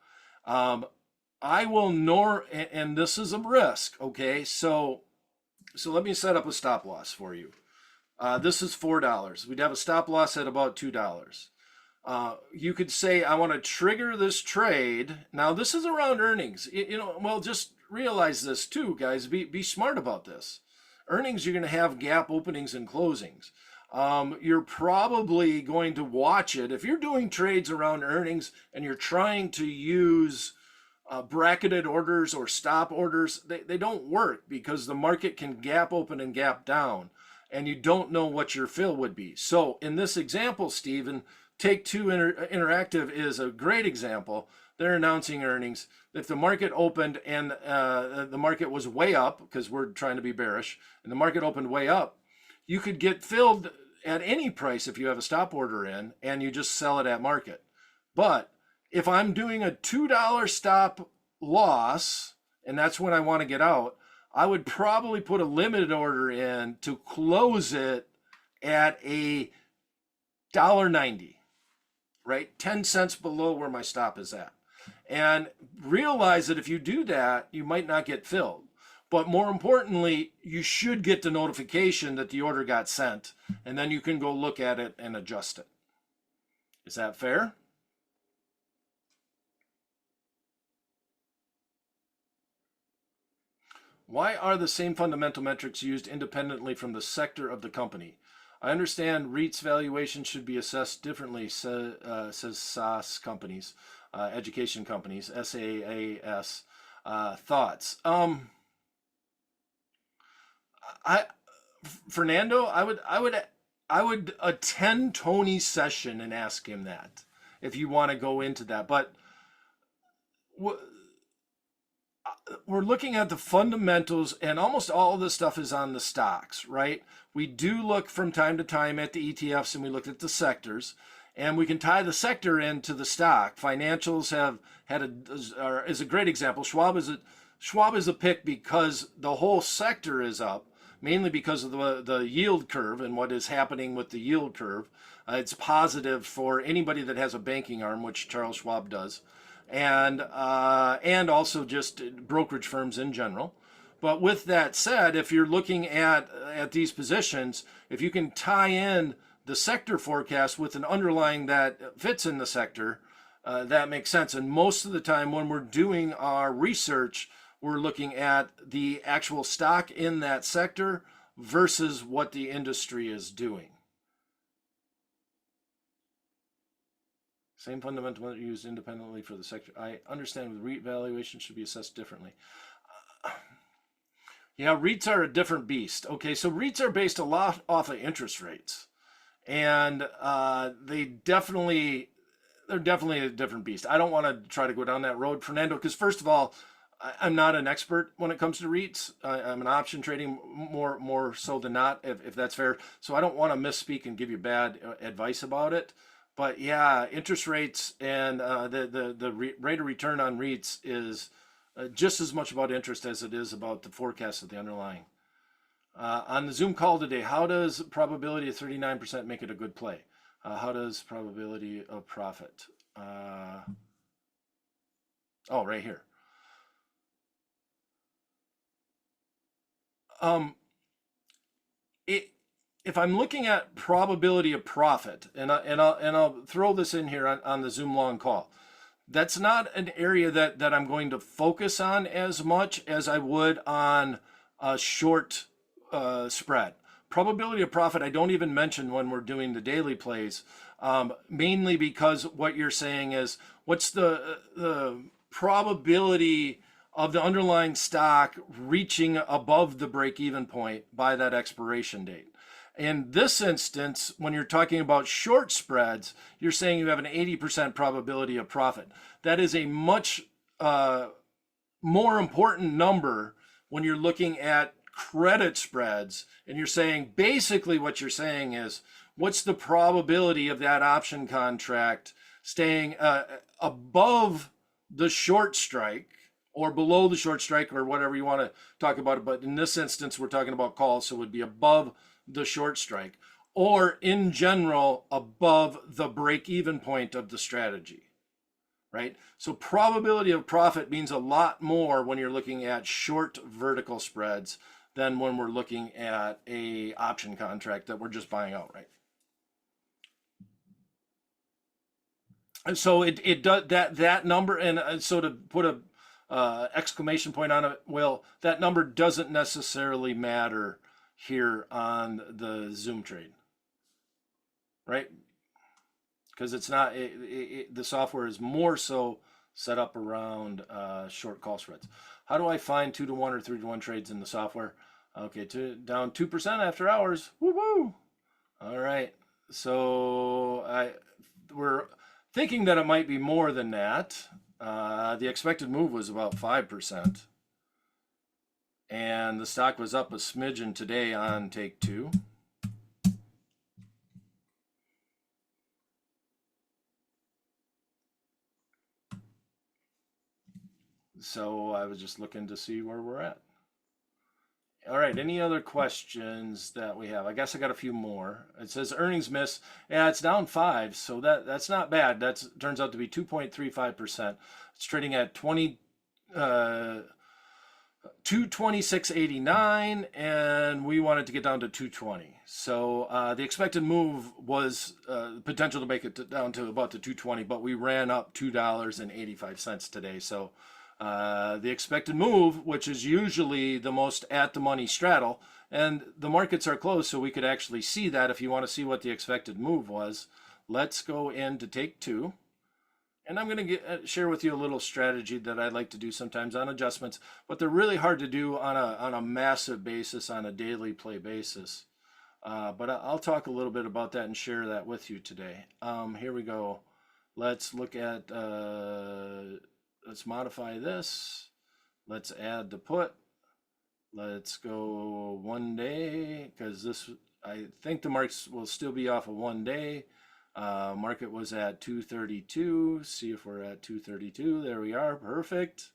I will and this is a risk. Okay, so let me set up a stop loss for you. This is $4. We'd have a stop loss at about $2. You could say, I want to trigger this trade. Now, this is around earnings. Well, just realize this too, guys. Be smart about this. Earnings, you're going to have gap openings and closings. You're probably going to watch it. If you're doing trades around earnings and you're trying to use bracketed orders or stop orders, they don't work because the market can gap open and gap down, and you don't know what your fill would be. So in this example, Stephen, Take-Two Interactive is a great example. They're announcing earnings. If the market opened and the market was way up, because we're trying to be bearish, and the market opened way up, you could get filled at any price if you have a stop order in, and you just sell it at market. But if I'm doing a $2 stop loss, and that's when I want to get out, I would probably put a limited order in to close it at a $1.90, right? 10 cents below where my stop is at. And realize that if you do that, you might not get filled. But more importantly, you should get the notification that the order got sent, and then you can go look at it and adjust it. Is that fair? Why are the same fundamental metrics used independently from the sector of the company? I understand REITs valuation should be assessed differently, says SaaS companies, education companies, SaaS. Thoughts? Fernando, I would attend Tony's session and ask him that if you want to go into that. But we're looking at the fundamentals, and almost all of this stuff is on the stocks, right? We do look from time to time at the ETFs, and we look at the sectors, and we can tie the sector into the stock. Financials is a great example. Schwab is a pick because the whole sector is up, mainly because of the yield curve and what is happening with the yield curve. It's positive for anybody that has a banking arm, which Charles Schwab does. And also just brokerage firms in general. But with that said, if you're looking at these positions, if you can tie in the sector forecast with an underlying that fits in the sector, that makes sense. And most of the time when we're doing our research, we're looking at the actual stock in that sector versus what the industry is doing. Same fundamental used independently for the sector. I understand the REIT valuation should be assessed differently. Yeah, REITs are a different beast. Okay, so REITs are based a lot off of interest rates, and they're definitely a different beast. I don't want to try to go down that road, Fernando, because first of all, I'm not an expert when it comes to REITs. I'm an option trading more so than not, if that's fair. So I don't want to misspeak and give you bad advice about it. But yeah, interest rates and the rate of return on REITs is just as much about interest as it is about the forecast of the underlying. On the Zoom call today, how does probability of 39% make it a good play? How does probability of profit? Oh, right here. If I'm looking at probability of profit, and I'll throw this in here on the Zoom long call, that's not an area that I'm going to focus on as much as I would on a short spread. Probability of profit, I don't even mention when we're doing the daily plays, mainly because what you're saying is, what's the probability of the underlying stock reaching above the break-even point by that expiration date? In this instance, when you're talking about short spreads, you're saying you have an 80% probability of profit. That is a much more important number when you're looking at credit spreads, and you're saying, basically what you're saying is, what's the probability of that option contract staying above the short strike or below the short strike, or whatever you want to talk about it. But in this instance, we're talking about calls, so it would be above the short strike, or in general above the break-even point of the strategy, right? So probability of profit means a lot more when you're looking at short vertical spreads than when we're looking at a option contract that we're just buying outright. And so it does that number, and so to put a exclamation point on it, well, that number doesn't necessarily matter here on the Zoom trade, right? Because it's not, the software is more so set up around short call spreads. How do I find 2-to-1 or 3-to-1 trades in the software? Okay, down 2% after hours. Woo-hoo! All right, so we're thinking that it might be more than that. The expected move was about 5%. And the stock was up a smidgen today on take two. So I was just looking to see where we're at. All right, any other questions that we have? I guess I got a few more. It says earnings miss. Yeah, it's down 5, so that's not bad. That turns out to be 2.35%. It's trading at 226.89, and we wanted to get down to 220. So the expected move was potential to make it down to about the 220, but we ran up $2.85 today. So the expected move, which is usually the most at the money straddle, and the markets are closed, so we could actually see that. If you want to see what the expected move was, let's go into take two. And I'm going to share with you a little strategy that I like to do sometimes on adjustments, but they're really hard to do on a massive basis, on a daily play basis. But I'll talk a little bit about that and share that with you today. Here we go. Let's look at, let's modify this. Let's add the put. Let's go 1 day, because this, I think the marks will still be off of 1 day. Market was at 232. See if we're at 232. There we are. Perfect.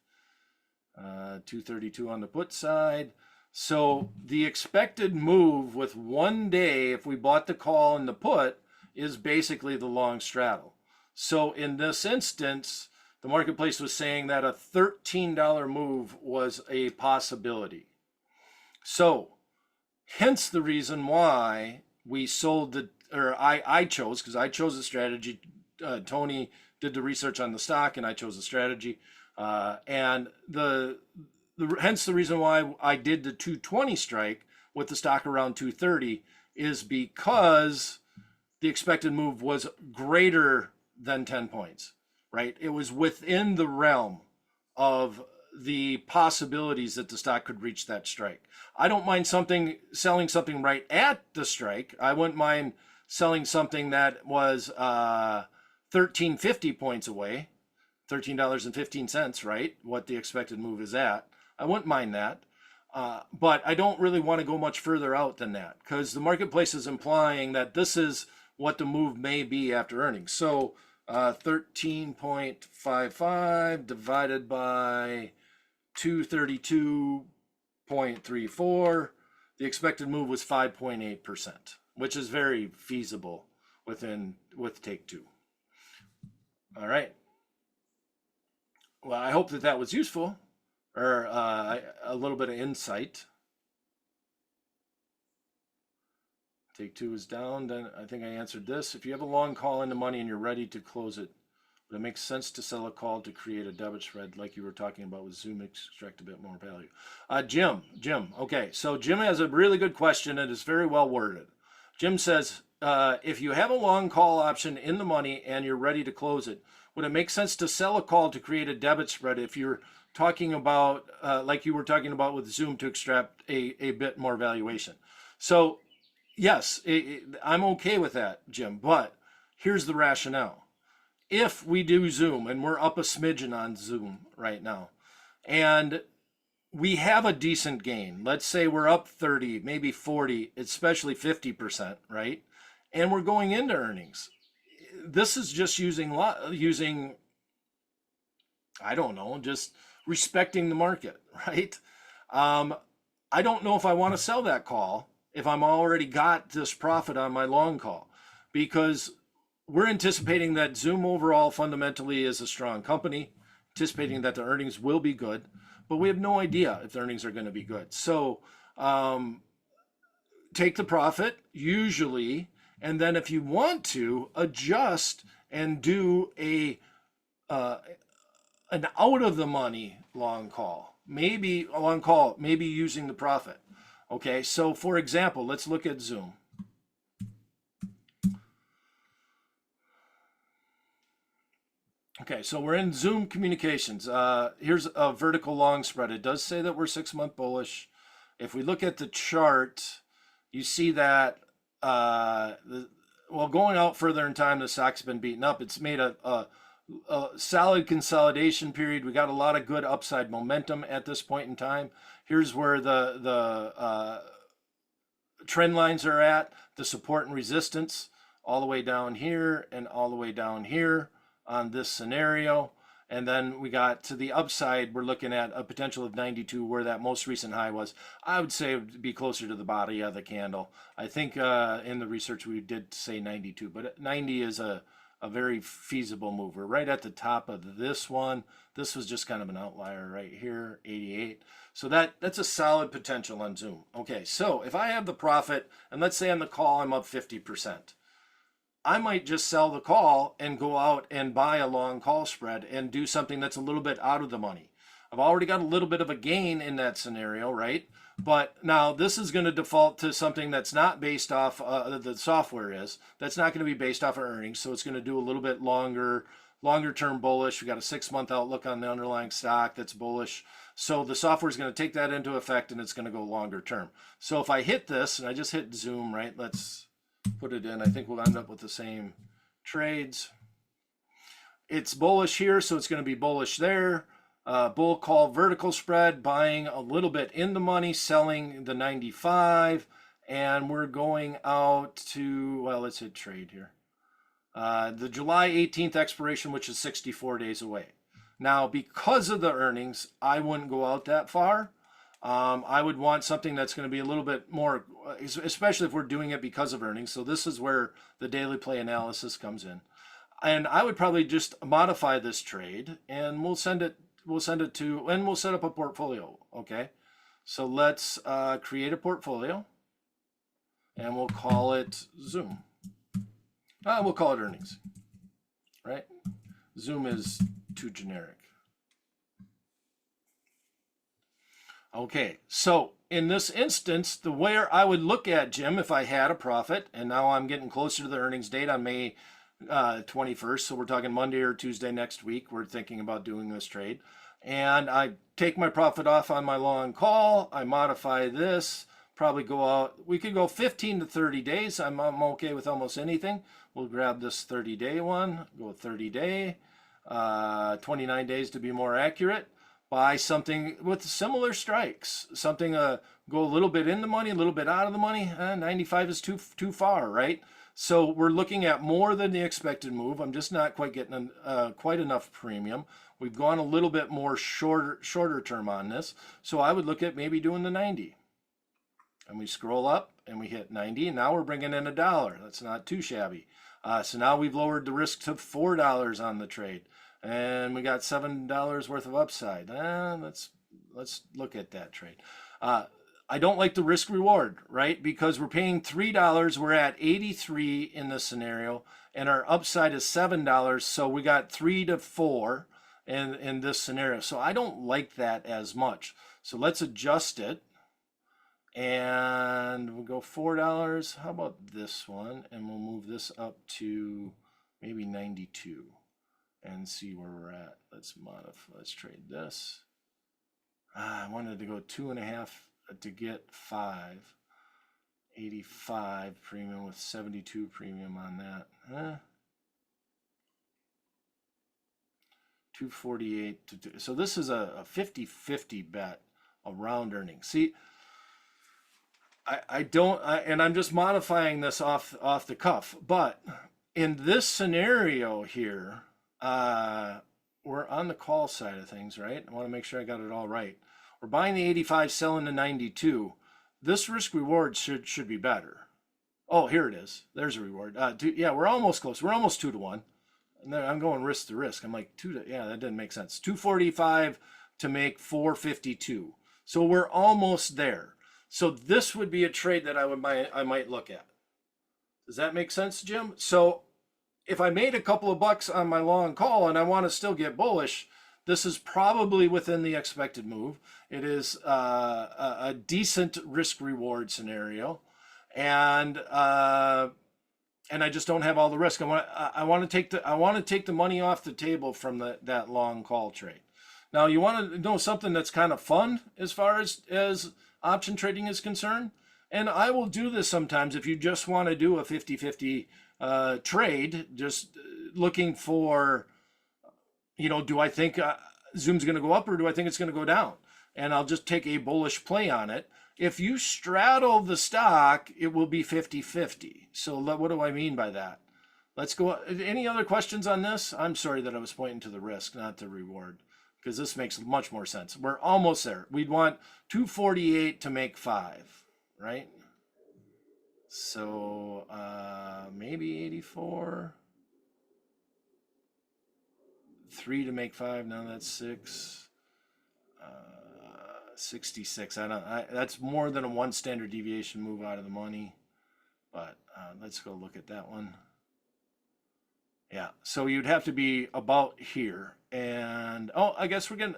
232 on the put side. So the expected move with 1 day, if we bought the call and the put, is basically the long straddle. So in this instance, the marketplace was saying that a $13 move was a possibility. So hence the reason why we sold the, or I chose, because I chose the strategy. Tony did the research on the stock, and I chose the strategy. And hence the reason why I did the 220 strike with the stock around 230 is because the expected move was greater than 10 points, right? It was within the realm of the possibilities that the stock could reach that strike. I don't mind selling something right at the strike. I wouldn't mind selling something that was 1350 points away, $13.15, right? What the expected move is at. I wouldn't mind that. But I don't really want to go much further out than that because the marketplace is implying that this is what the move may be after earnings. So 13.55 divided by 232.34, the expected move was 5.8%, which is very feasible with take two. All right. Well, I hope that was useful, or a little bit of insight. Take two is down, then I think I answered this. If you have a long call in the money and you're ready to close it, would it make sense to sell a call to create a debit spread like you were talking about with Zoom, extract a bit more value? Jim, okay, so Jim has a really good question and it's very well worded. Jim says, if you have a long call option in the money and you're ready to close it, would it make sense to sell a call to create a debit spread if you're talking about, like you were talking about with Zoom, to extract a bit more valuation? So yes, I'm okay with that, Jim, but here's the rationale. If we do Zoom, and we're up a smidgen on Zoom right now, and we have a decent gain, let's say we're up 30, maybe 40, especially 50%, right? And we're going into earnings. This is just using, I don't know, just respecting the market, right? I don't know if I want to sell that call if I'm already got this profit on my long call, because we're anticipating that Zoom overall fundamentally is a strong company, anticipating that the earnings will be good, but we have no idea if the earnings are going to be good. So take the profit usually, and then if you want to adjust and do an out of the money long call, maybe using the profit. Okay, so for example, let's look at Zoom. Okay, so we're in Zoom Communications. Here's a vertical long spread. It does say that we're 6-month bullish. If we look at the chart, you see that, going out further in time, the stock's been beaten up. It's made a solid consolidation period. We got a lot of good upside momentum at this point in time. Here's where the trend lines are at, the support and resistance, all the way down here and all the way down here on this scenario. And then we got to the upside, we're looking at a potential of 92, where that most recent high was. I would say it would be closer to the body of the candle. I think in the research we did say 92, but 90 is a very feasible mover. Right at the top of this one, this was just kind of an outlier right here, 88. So that's a solid potential on Zoom. Okay, so if I have the profit, and let's say on the call I'm up 50%, I might just sell the call and go out and buy a long call spread and do something that's a little bit out of the money. I've already got a little bit of a gain in that scenario, right? But now this is going to default to something that's not based off, the software is, that's not going to be based off of earnings. So it's going to do a little bit longer term bullish. We got a 6-month outlook on the underlying stock that's bullish. So the software is going to take that into effect and it's going to go longer term. So if I hit this, and I just hit Zoom, right? Let's put it in. I think we'll end up with the same trades. It's bullish here, so it's going to be bullish there. Bull call vertical spread, buying a little bit in the money, selling the 95, and we're going out to, well, let's hit trade here. The July 18th expiration, which is 64 days away. Now, because of the earnings, I wouldn't go out that far. I would want something that's going to be a little bit more, especially if we're doing it because of earnings. So this is where the daily play analysis comes in. And I would probably just modify this trade and we'll send it to, and we'll set up a portfolio. Okay. So let's create a portfolio and we'll call it Zoom. We'll call it earnings, right? Zoom is too generic. Okay, so in this instance, the way I would look at, Jim, if I had a profit, and now I'm getting closer to the earnings date on May 21st, so we're talking Monday or Tuesday next week, we're thinking about doing this trade. And I take my profit off on my long call, I modify this, probably go out, we could go 15 to 30 days. I'm okay with almost anything. We'll grab this 30-day one, go 30-day, 29 days to be more accurate. Buy something with similar strikes, something go a little bit in the money, a little bit out of the money. 95 is too far, right? So we're looking at more than the expected move. I'm just not quite getting quite enough premium. We've gone a little bit more shorter term on this. So I would look at maybe doing the 90. And we scroll up and we hit 90, and now we're bringing in $1. That's not too shabby. So now we've lowered the risk to $4 on the trade, and we got $7 worth of upside. Let's look at that trade. I don't like the risk reward, right? Because we're paying $3. We're at 83 in this scenario, and our upside is $7. So we got 3 to 4 in this scenario. So I don't like that as much. So let's adjust it. And we'll go $4. How about this one? And we'll move this up to maybe 92 and see where we're at. Let's modify, let's trade this. I wanted to go 2.5 to get 5. 85 premium with 72 premium on that. 248 to 2. So this is a 50-50 bet around earnings. See, and I'm just modifying this off the cuff, but in this scenario here, we're on the call side of things, right? I want to make sure I got it all right. We're buying the 85, selling the 92. This risk reward should be better. Oh, here it is. There's a reward. Yeah, we're almost close. We're almost 2 to 1. And then I'm going risk to risk. I'm like 2 to, yeah, that didn't make sense. 245 to make 452. So we're almost there. So this would be a trade that I might look at. Does that make sense, Jim? So if I made a couple of bucks on my long call and I want to still get bullish, this is probably within the expected move. It is a decent risk reward scenario, and I just don't have all the risk. I want to take the money off the table from that long call trade. Now you want to know something that's kind of fun as far as option trading is concerned, and I will do this sometimes if you just want to do a 50-50 trade, just looking for, do I think Zoom's going to go up or do I think it's going to go down? And I'll just take a bullish play on it. If you straddle the stock, it will be 50-50. So what do I mean by that? Let's go. Any other questions on this? I'm sorry that I was pointing to the risk, not the reward, because this makes much more sense. We're almost there. We'd want 248 to make 5, right? So maybe 84. 3 to make 5. No, that's 6. 66. That's more than a 1 standard deviation move out of the money. But let's go look at that one. Yeah, so you'd have to be about here. And I guess we're getting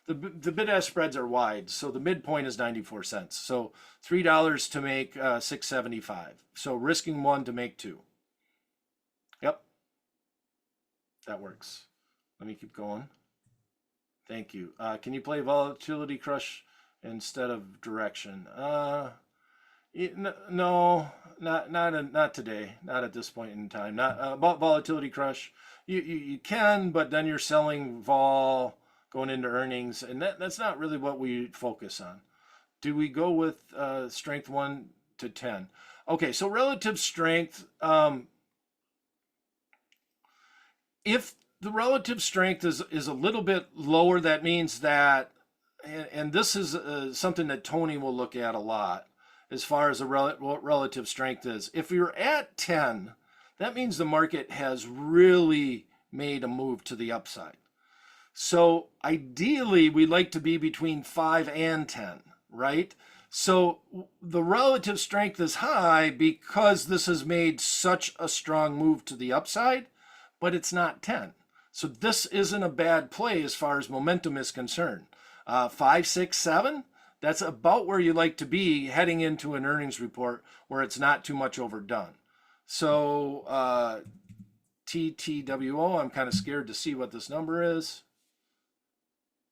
the bid-ask spreads are wide, so the midpoint is 94 cents. So $3 to make 6.75. So risking 1 to make 2. Yep, that works. Let me keep going. Thank you. Can you play Volatility Crush instead of Direction? No, not today. Not at this point in time. Not about Volatility Crush. You can, but then you're selling vol going into earnings, and that's not really what we focus on. Do we go with strength 1 to 10? Okay, so relative strength. If the relative strength is a little bit lower, that means that, and this is something that Tony will look at a lot as far as what relative strength is. If you're at 10, that means the market has really made a move to the upside. So ideally, we'd like to be between 5 and 10, right? So the relative strength is high because this has made such a strong move to the upside, but it's not 10. So this isn't a bad play as far as momentum is concerned. 5, 6, 7, That's about where you like to be heading into an earnings report where it's not too much overdone. So TTWO, I'm kind of scared to see what this number is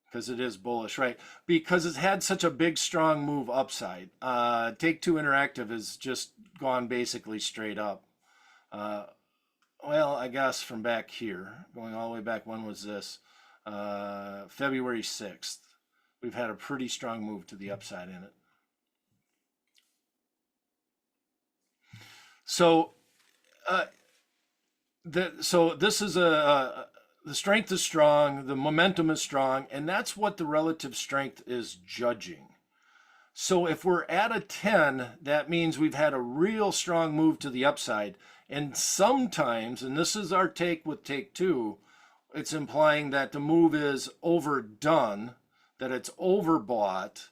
because it is bullish, right? Because it's had such a big, strong move upside. Take-Two Interactive has just gone basically straight up. Well, I guess from back here, going all the way back, when was this? February 6th. We've had a pretty strong move to the upside in it. So, this is the strength is strong, the momentum is strong, and that's what the relative strength is judging. So if we're at a 10, that means we've had a real strong move to the upside. And sometimes, and this is our take with Take-Two, it's implying that the move is overdone, that it's overbought,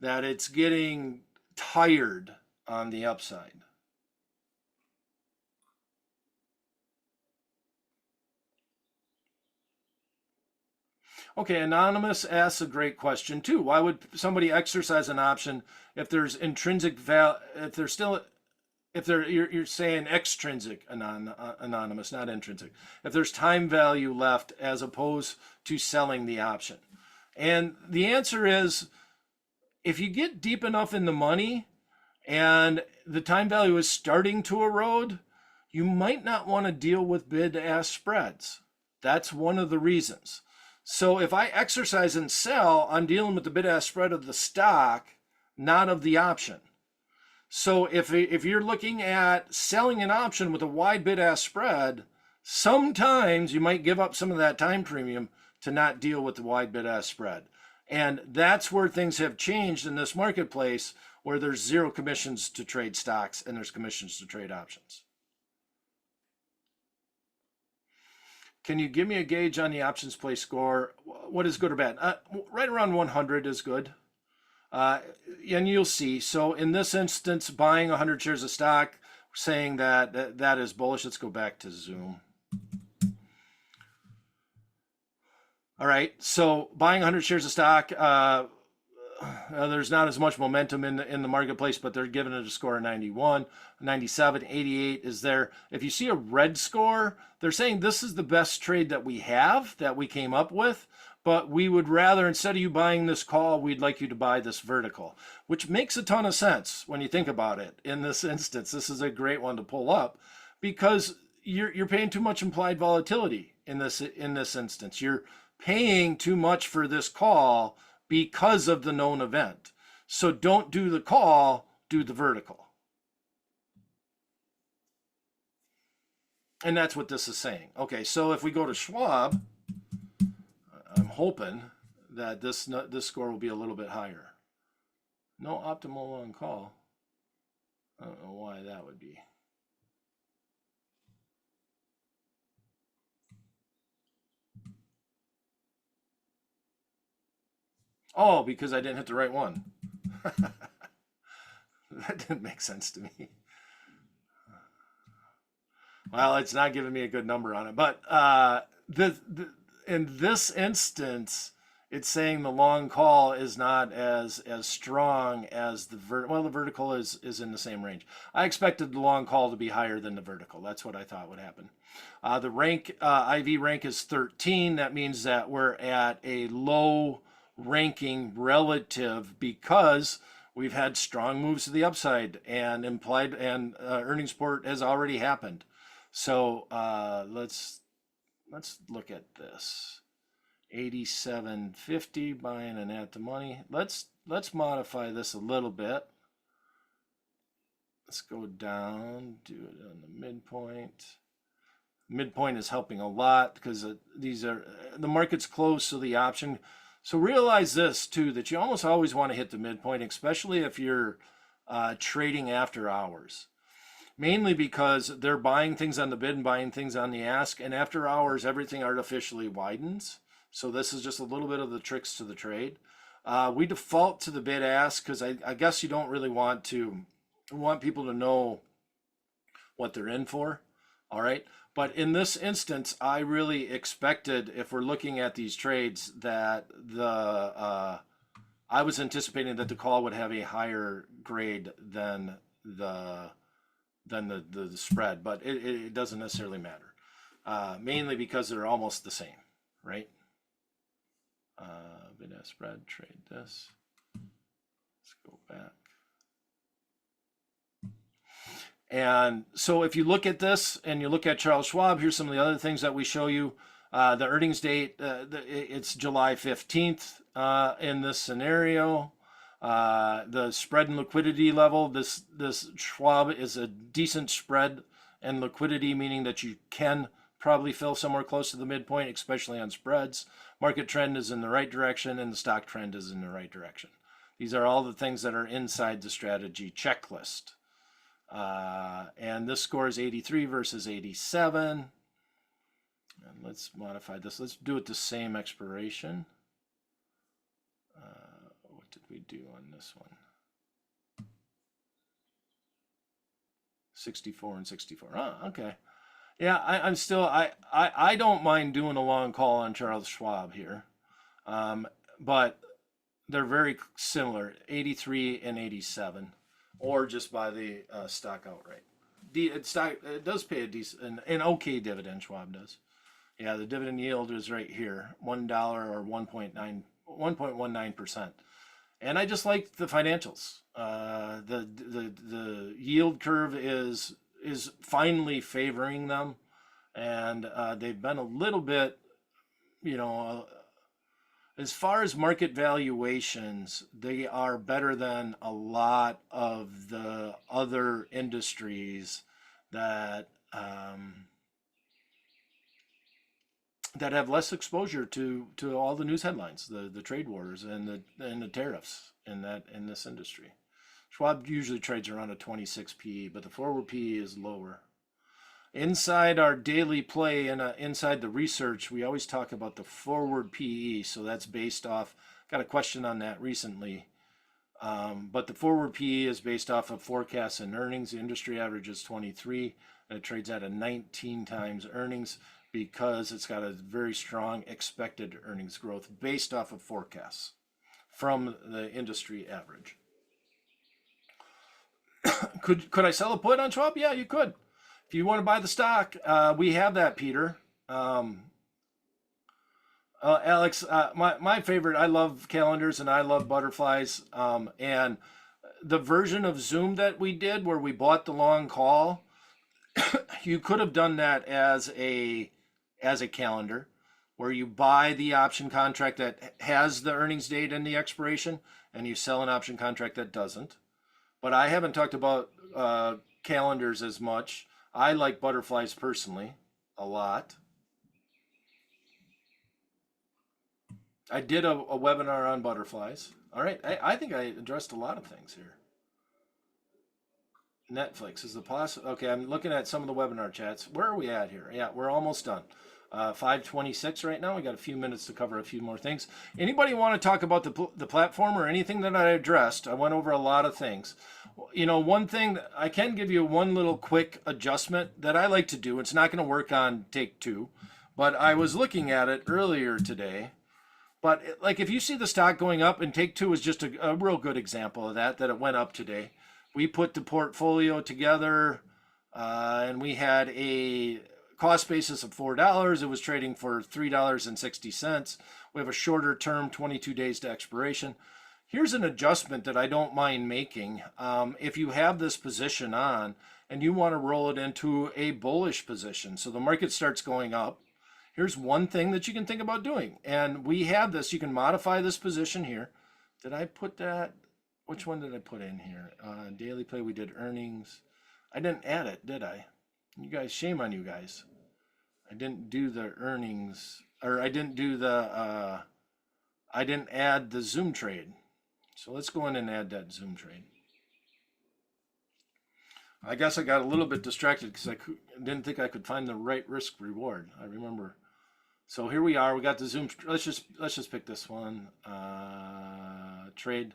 that it's getting tired on the upside. Okay, Anonymous asks a great question too. Why would somebody exercise an option if there's intrinsic value, you're saying extrinsic, Anonymous, not intrinsic, if there's time value left as opposed to selling the option? And the answer is, if you get deep enough in the money and the time value is starting to erode, you might not want to deal with bid-ask spreads. That's one of the reasons. So if I exercise and sell, I'm dealing with the bid-ask spread of the stock, not of the option. So if you're looking at selling an option with a wide bid-ask spread, sometimes you might give up some of that time premium to not deal with the wide bid-ask spread. And that's where things have changed in this marketplace, where there's zero commissions to trade stocks and there's commissions to trade options. Can you give me a gauge on the OptionsPlay score? What is good or bad? Right around 100 is good. And you'll see. So in this instance, buying 100 shares of stock, saying that is bullish. Let's go back to Zoom. All right. So buying 100 shares of stock, there's not as much momentum in the marketplace, but they're giving it a score of 91, 97, 88 is there. If you see a red score, they're saying this is the best trade that we have, that we came up with, but we would rather, instead of you buying this call, we'd like you to buy this vertical, which makes a ton of sense when you think about it. In this instance, this is a great one to pull up because you're paying too much implied volatility in this instance. You're paying too much for this call because of the known event. So don't do the call, do the vertical. And that's what this is saying. Okay, so if we go to Schwab, I'm hoping that this score will be a little bit higher. No optimal on call. I don't know why that would be. Oh, because I didn't hit the right one. That didn't make sense to me. Well, it's not giving me a good number on it, but in this instance, it's saying the long call is not as strong as the the vertical is in the same range. I expected the long call to be higher than the vertical. That's what I thought would happen. The rank IV rank is 13. That means that we're at a low ranking relative because we've had strong moves to the upside and implied and earnings report has already happened. So let's look at this. 87.50 buying and at the money. Let's modify this a little bit. Let's go down, do it on the midpoint. Midpoint is helping a lot because these are the market's closed, so the option. So realize this too, that you almost always want to hit the midpoint, especially if you're trading after hours. Mainly because they're buying things on the bid and buying things on the ask, and after hours, everything artificially widens. So this is just a little bit of the tricks to the trade. We default to the bid ask because I guess you don't really want people to know what they're in for. All right. But in this instance, I really expected, if we're looking at these trades, that the I was anticipating that the call would have a higher grade than the spread, but it doesn't necessarily matter. Mainly because they're almost the same, right? Bid-ask spread, trade this. Let's go back. And so if you look at this and you look at Charles Schwab, here's some of the other things that we show you. The earnings date, it's July 15th in this scenario. The spread and liquidity level, this Schwab is a decent spread and liquidity, meaning that you can probably fill somewhere close to the midpoint, especially on spreads. Market trend is in the right direction and the stock trend is in the right direction. These are all the things that are inside the strategy checklist. And this score is 83 versus 87. And let's modify this. Let's do it the same expiration. What did we do on this one? 64 and 64. Oh, okay. Yeah, I'm still, I don't mind doing a long call on Charles Schwab here. But they're very similar, 83 and 87, or just buy the stock outright. It does pay a decent, an okay dividend, Schwab does. Yeah, the dividend yield is right here, $1 or 1.19%. And I just like the financials. The yield curve is finally favoring them, and they've been a little bit, as far as market valuations, they are better than a lot of the other industries that that have less exposure to all the news headlines, the trade wars and the tariffs in this industry. Schwab usually trades around a 26 PE, but the forward PE is lower. Inside our daily play and inside the research, we always talk about the forward PE. So that's based off, got a question on that recently. But the forward PE is based off of forecasts and earnings. The industry average is 23, and it trades at a 19 times earnings because it's got a very strong expected earnings growth based off of forecasts from the industry average. Could I sell a put on Schwab? Yeah, you could. If you want to buy the stock, we have that, Peter. Alex, my favorite, I love calendars and I love butterflies. And the version of Zoom that we did where we bought the long call, you could have done that as a calendar where you buy the option contract that has the earnings date and the expiration, and you sell an option contract that doesn't. But I haven't talked about calendars as much. I like butterflies personally a lot. I did a webinar on butterflies. All right, I think I addressed a lot of things here. Netflix is the possible. Okay, I'm looking at some of the webinar chats. Where are we at here? Yeah, we're almost done. 5:26 right now. We got a few minutes to cover a few more things. Anybody want to talk about the platform or anything that I addressed? I went over a lot of things. One thing that I can give you one little quick adjustment that I like to do. It's not going to work on take two, but I was looking at it earlier today. But like if you see the stock going up, and take two is just a real good example of that it went up today. We put the portfolio together and we had a cost basis of $4. It was trading for $3.60. We have a shorter term, 22 days to expiration. Here's an adjustment that I don't mind making. If you have this position on and you want to roll it into a bullish position, so the market starts going up, here's one thing that you can think about doing. And we have this, you can modify this position here. Did I put that? Which one did I put in here? Daily play, we did earnings. I didn't add it, did I? You guys, shame on you guys. I didn't do the earnings, or I didn't do the, I didn't add the Zoom trade. So let's go in and add that Zoom trade. I guess I got a little bit distracted because I didn't think I could find the right risk reward. I remember. So here we are. We got the Zoom. Let's just pick this one. Trade.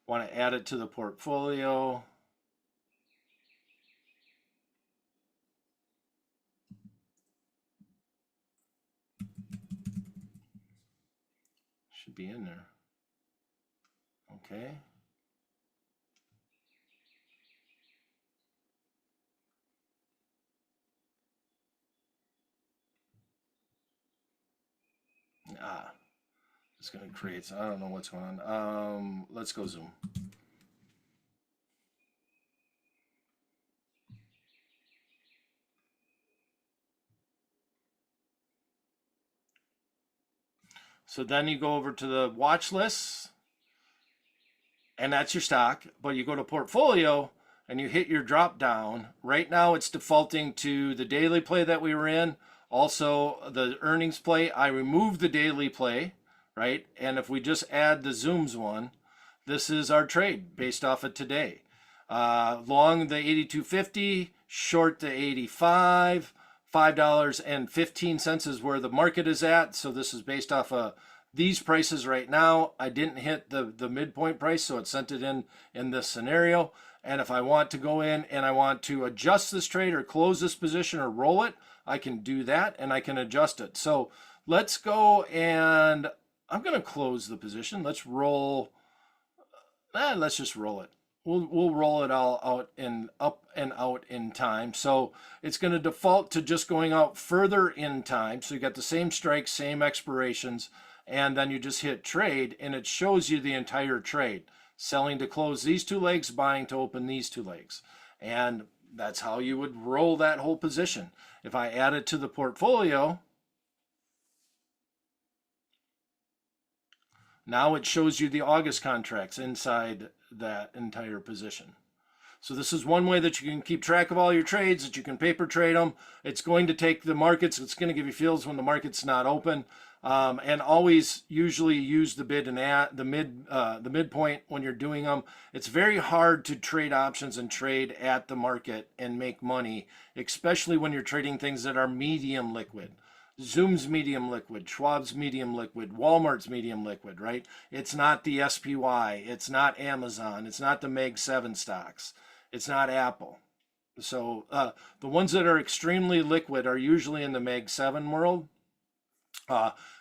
Want to add it to the portfolio. Should be in there. Okay. It's going to create, I don't know what's going on. Let's go zoom. So then you go over to the watch list, and that's your stock, but you go to portfolio and you hit your drop down. Right now it's defaulting to the daily play that we were in, also the earnings play. I removed the daily play, right? And if we just add the zooms one, this is our trade based off of today. Long the 82.50, short the 85, $5.15 is where the market is at. So this is based off of these prices right now. I didn't hit the midpoint price, so it sent it in this scenario. And if I want to go in and I want to adjust this trade or close this position or roll it, I can do that and I can adjust it. So let's go, and I'm going to close the position. Let's roll. Let's just roll it. We'll roll it all out in up and out in time. So it's going to default to just going out further in time. So you got the same strikes, same expirations, and then you just hit trade, and it shows you the entire trade. Selling to close these two legs, buying to open these two legs. And that's how you would roll that whole position. If I add it to the portfolio, now it shows you the August contracts inside that entire position. So this is one way that you can keep track of all your trades, that you can paper trade them. It's going to take the markets. It's going to give you feels when the market's not open. And always usually use the bid and the midpoint when you're doing them. It's very hard to trade options and trade at the market and make money, especially when you're trading things that are medium liquid. Zoom's medium liquid, Schwab's medium liquid, Walmart's medium liquid, right? It's not the SPY, it's not Amazon, it's not the Meg 7 stocks, it's not Apple. So the ones that are extremely liquid are usually in the Meg 7 world.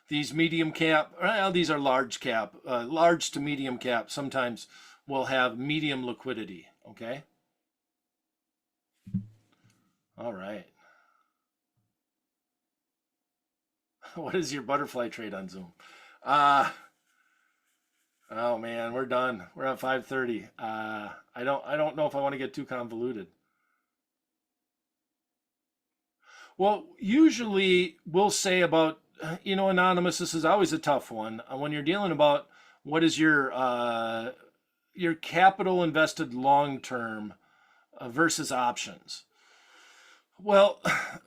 These medium cap, well, these are large cap, large to medium cap sometimes will have medium liquidity, okay? All right. What is your butterfly trade on Zoom? Oh man, we're done. We're at 5:30. I don't know if I want to get too convoluted. Well, usually we'll say about, anonymous, this is always a tough one. When you're dealing about what is your capital invested long term versus options. Well,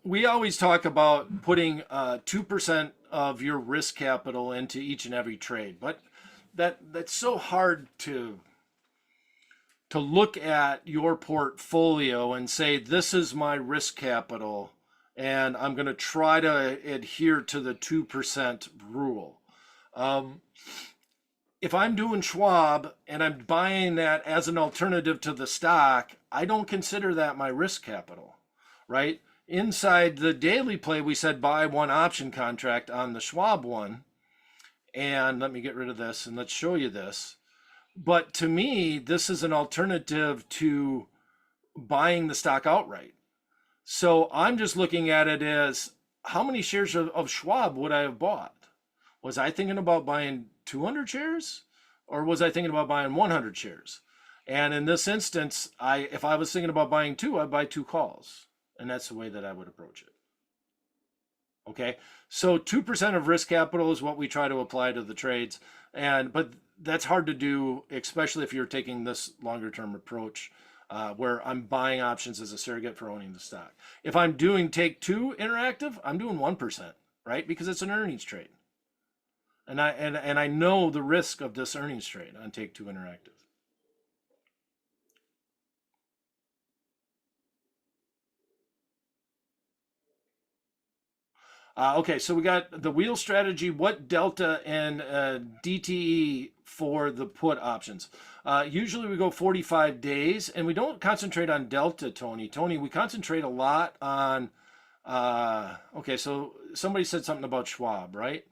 we always talk about putting 2% of your risk capital into each and every trade, but that's so hard to look at your portfolio and say, this is my risk capital, and I'm going to try to adhere to the 2% rule. If I'm doing Schwab and I'm buying that as an alternative to the stock, I don't consider that my risk capital. Right? Inside the daily play, we said buy one option contract on the Schwab one. And let me get rid of this and let's show you this. But to me, this is an alternative to buying the stock outright. So I'm just looking at it as how many shares of Schwab would I have bought? Was I thinking about buying 200 shares or was I thinking about buying 100 shares? And in this instance, if I was thinking about buying two, I'd buy two calls. And that's the way that I would approach it. Okay, so 2% of risk capital is what we try to apply to the trades, but that's hard to do, especially if you're taking this longer term approach where I'm buying options as a surrogate for owning the stock. If I'm doing Take Two Interactive, I'm doing 1%, right? Because it's an earnings trade, and I know the risk of this earnings trade on Take Two Interactive. Okay, so we got the wheel strategy, what delta and DTE for the put options. Usually we go 45 days, and we don't concentrate on delta, Tony. Tony, we concentrate a lot on, okay, so somebody said something about Schwab, right?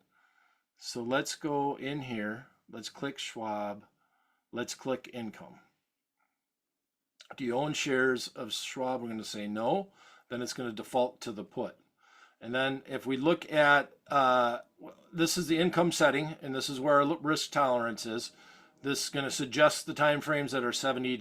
So let's go in here. Let's click Schwab. Let's click income. Do you own shares of Schwab? We're going to say no. Then it's going to default to the put. And then if we look at, this is the income setting, and this is where our risk tolerance is. This is going to suggest the time frames that are 40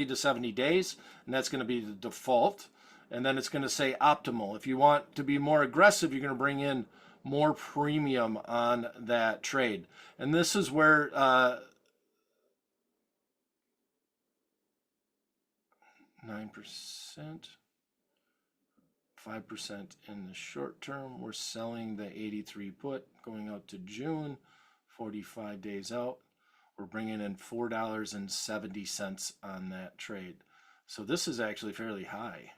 to 70 days, and that's going to be the default. And then it's going to say optimal. If you want to be more aggressive, you're going to bring in more premium on that trade. And this is where 9%, 5% in the short term. We're selling the 83 put going out to June, 45 days out. We're bringing in $4.70 on that trade. So this is actually fairly high.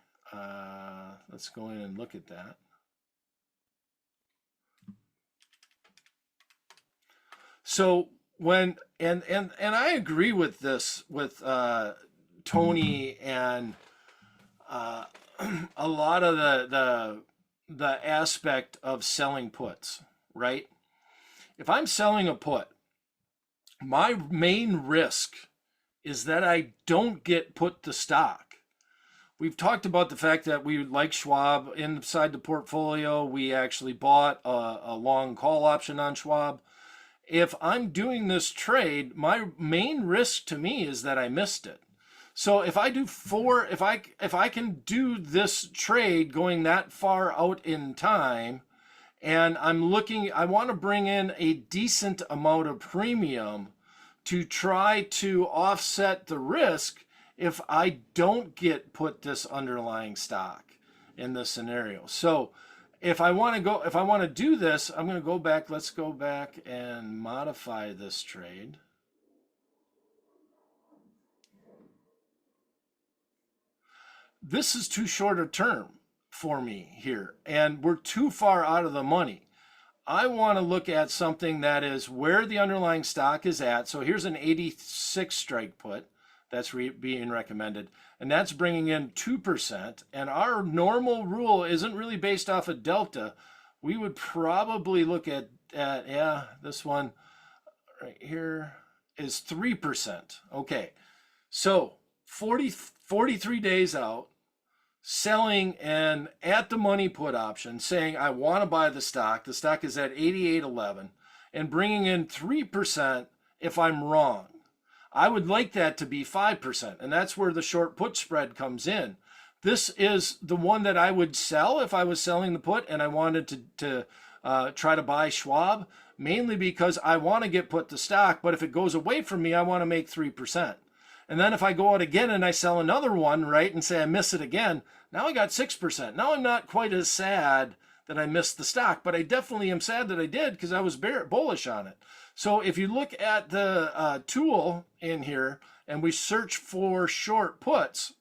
Let's go in and look at that. So when, and I agree with this, with Tony and a lot of the aspect of selling puts, right? If I'm selling a put, my main risk is that I don't get put to stock. We've talked about the fact that we like Schwab inside the portfolio. We actually bought a long call option on Schwab. If I'm doing this trade, my main risk to me is that I missed it. So if I do if I can do this trade going that far out in time, and I want to bring in a decent amount of premium to try to offset the risk if I don't get put this underlying stock in this scenario. So if I want to do this, I'm going to go back. Let's go back and modify this trade. This is too short a term for me here, and we're too far out of the money. I want to look at something that is where the underlying stock is at. So here's an 86 strike put that's being recommended, and that's bringing in 2%. And our normal rule isn't really based off of delta. We would probably look at this one right here is 3%. Okay, so 43 days out, selling an at the money put option, saying I want to buy the stock. The stock is at 88.11, and bringing in 3% if I'm wrong. I would like that to be 5%, and that's where the short put spread comes in. This is the one that I would sell if I was selling the put and I wanted to try to buy Schwab, mainly because I want to get put to stock, but if it goes away from me, I want to make 3%. And then if I go out again and I sell another one, right, and say I miss it again, now I got 6%. Now I'm not quite as sad that I missed the stock, but I definitely am sad that I did because I was bullish on it. So if you look at the tool in here and we search for short puts,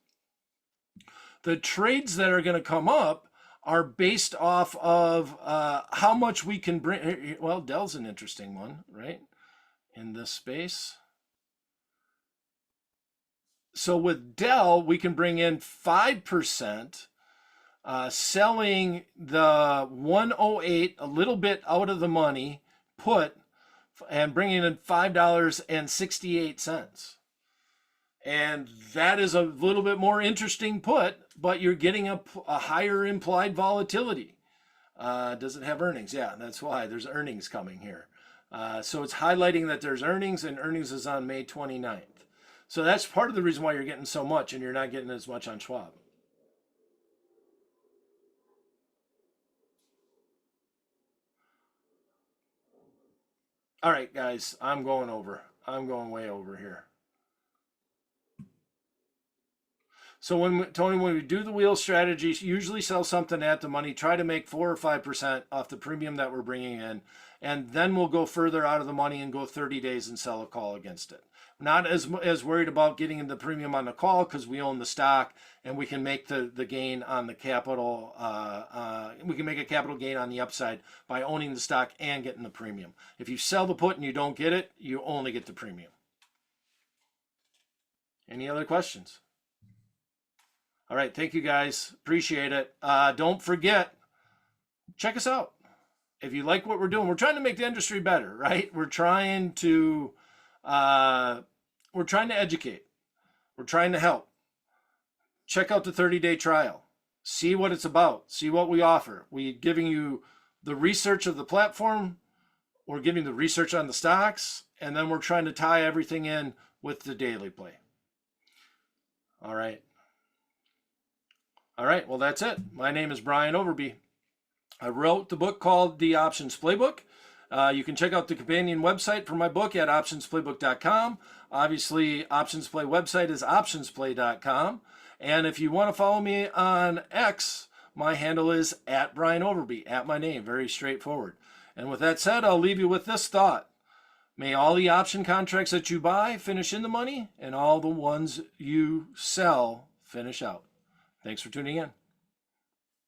the trades that are going to come up are based off of how much we can bring. Well, Dell's an interesting one, right, in this space. So with Dell, we can bring in 5%, selling the 108, a little bit out of the money, put, and bringing in $5.68. And that is a little bit more interesting put, but you're getting a higher implied volatility. Does it have earnings? Yeah, that's why there's earnings coming here. So it's highlighting that there's earnings, and earnings is on May 29th. So that's part of the reason why you're getting so much and you're not getting as much on Schwab. All right, guys, I'm going way over here. So Tony, when we do the wheel strategy, usually sell something at the money, try to make 4 or 5% off the premium that we're bringing in, and then we'll go further out of the money and go 30 days and sell a call against it. Not as worried about getting in the premium on the call because we own the stock and we can make the gain on the capital. We can make a capital gain on the upside by owning the stock and getting the premium. If you sell the put and you don't get it, you only get the premium. Any other questions? All right, thank you guys. Appreciate it. Don't forget, check us out. If you like what we're doing, we're trying to make the industry better, right? We're trying to We're trying to educate. We're trying to help. Check out the 30-day trial. See what it's about. See what we offer. We're giving you the research of the platform. We're giving the research on the stocks. And then we're trying to tie everything in with the daily play. All right. All right. Well, that's it. My name is Brian Overby. I wrote the book called The Options Playbook. You can check out the companion website for my book at optionsplaybook.com. Obviously, OptionsPlay website is optionsplay.com. And if you want to follow me on X, my handle is at Brian Overby, at my name. Very straightforward. And with that said, I'll leave you with this thought. May all the option contracts that you buy finish in the money, and all the ones you sell finish out. Thanks for tuning in.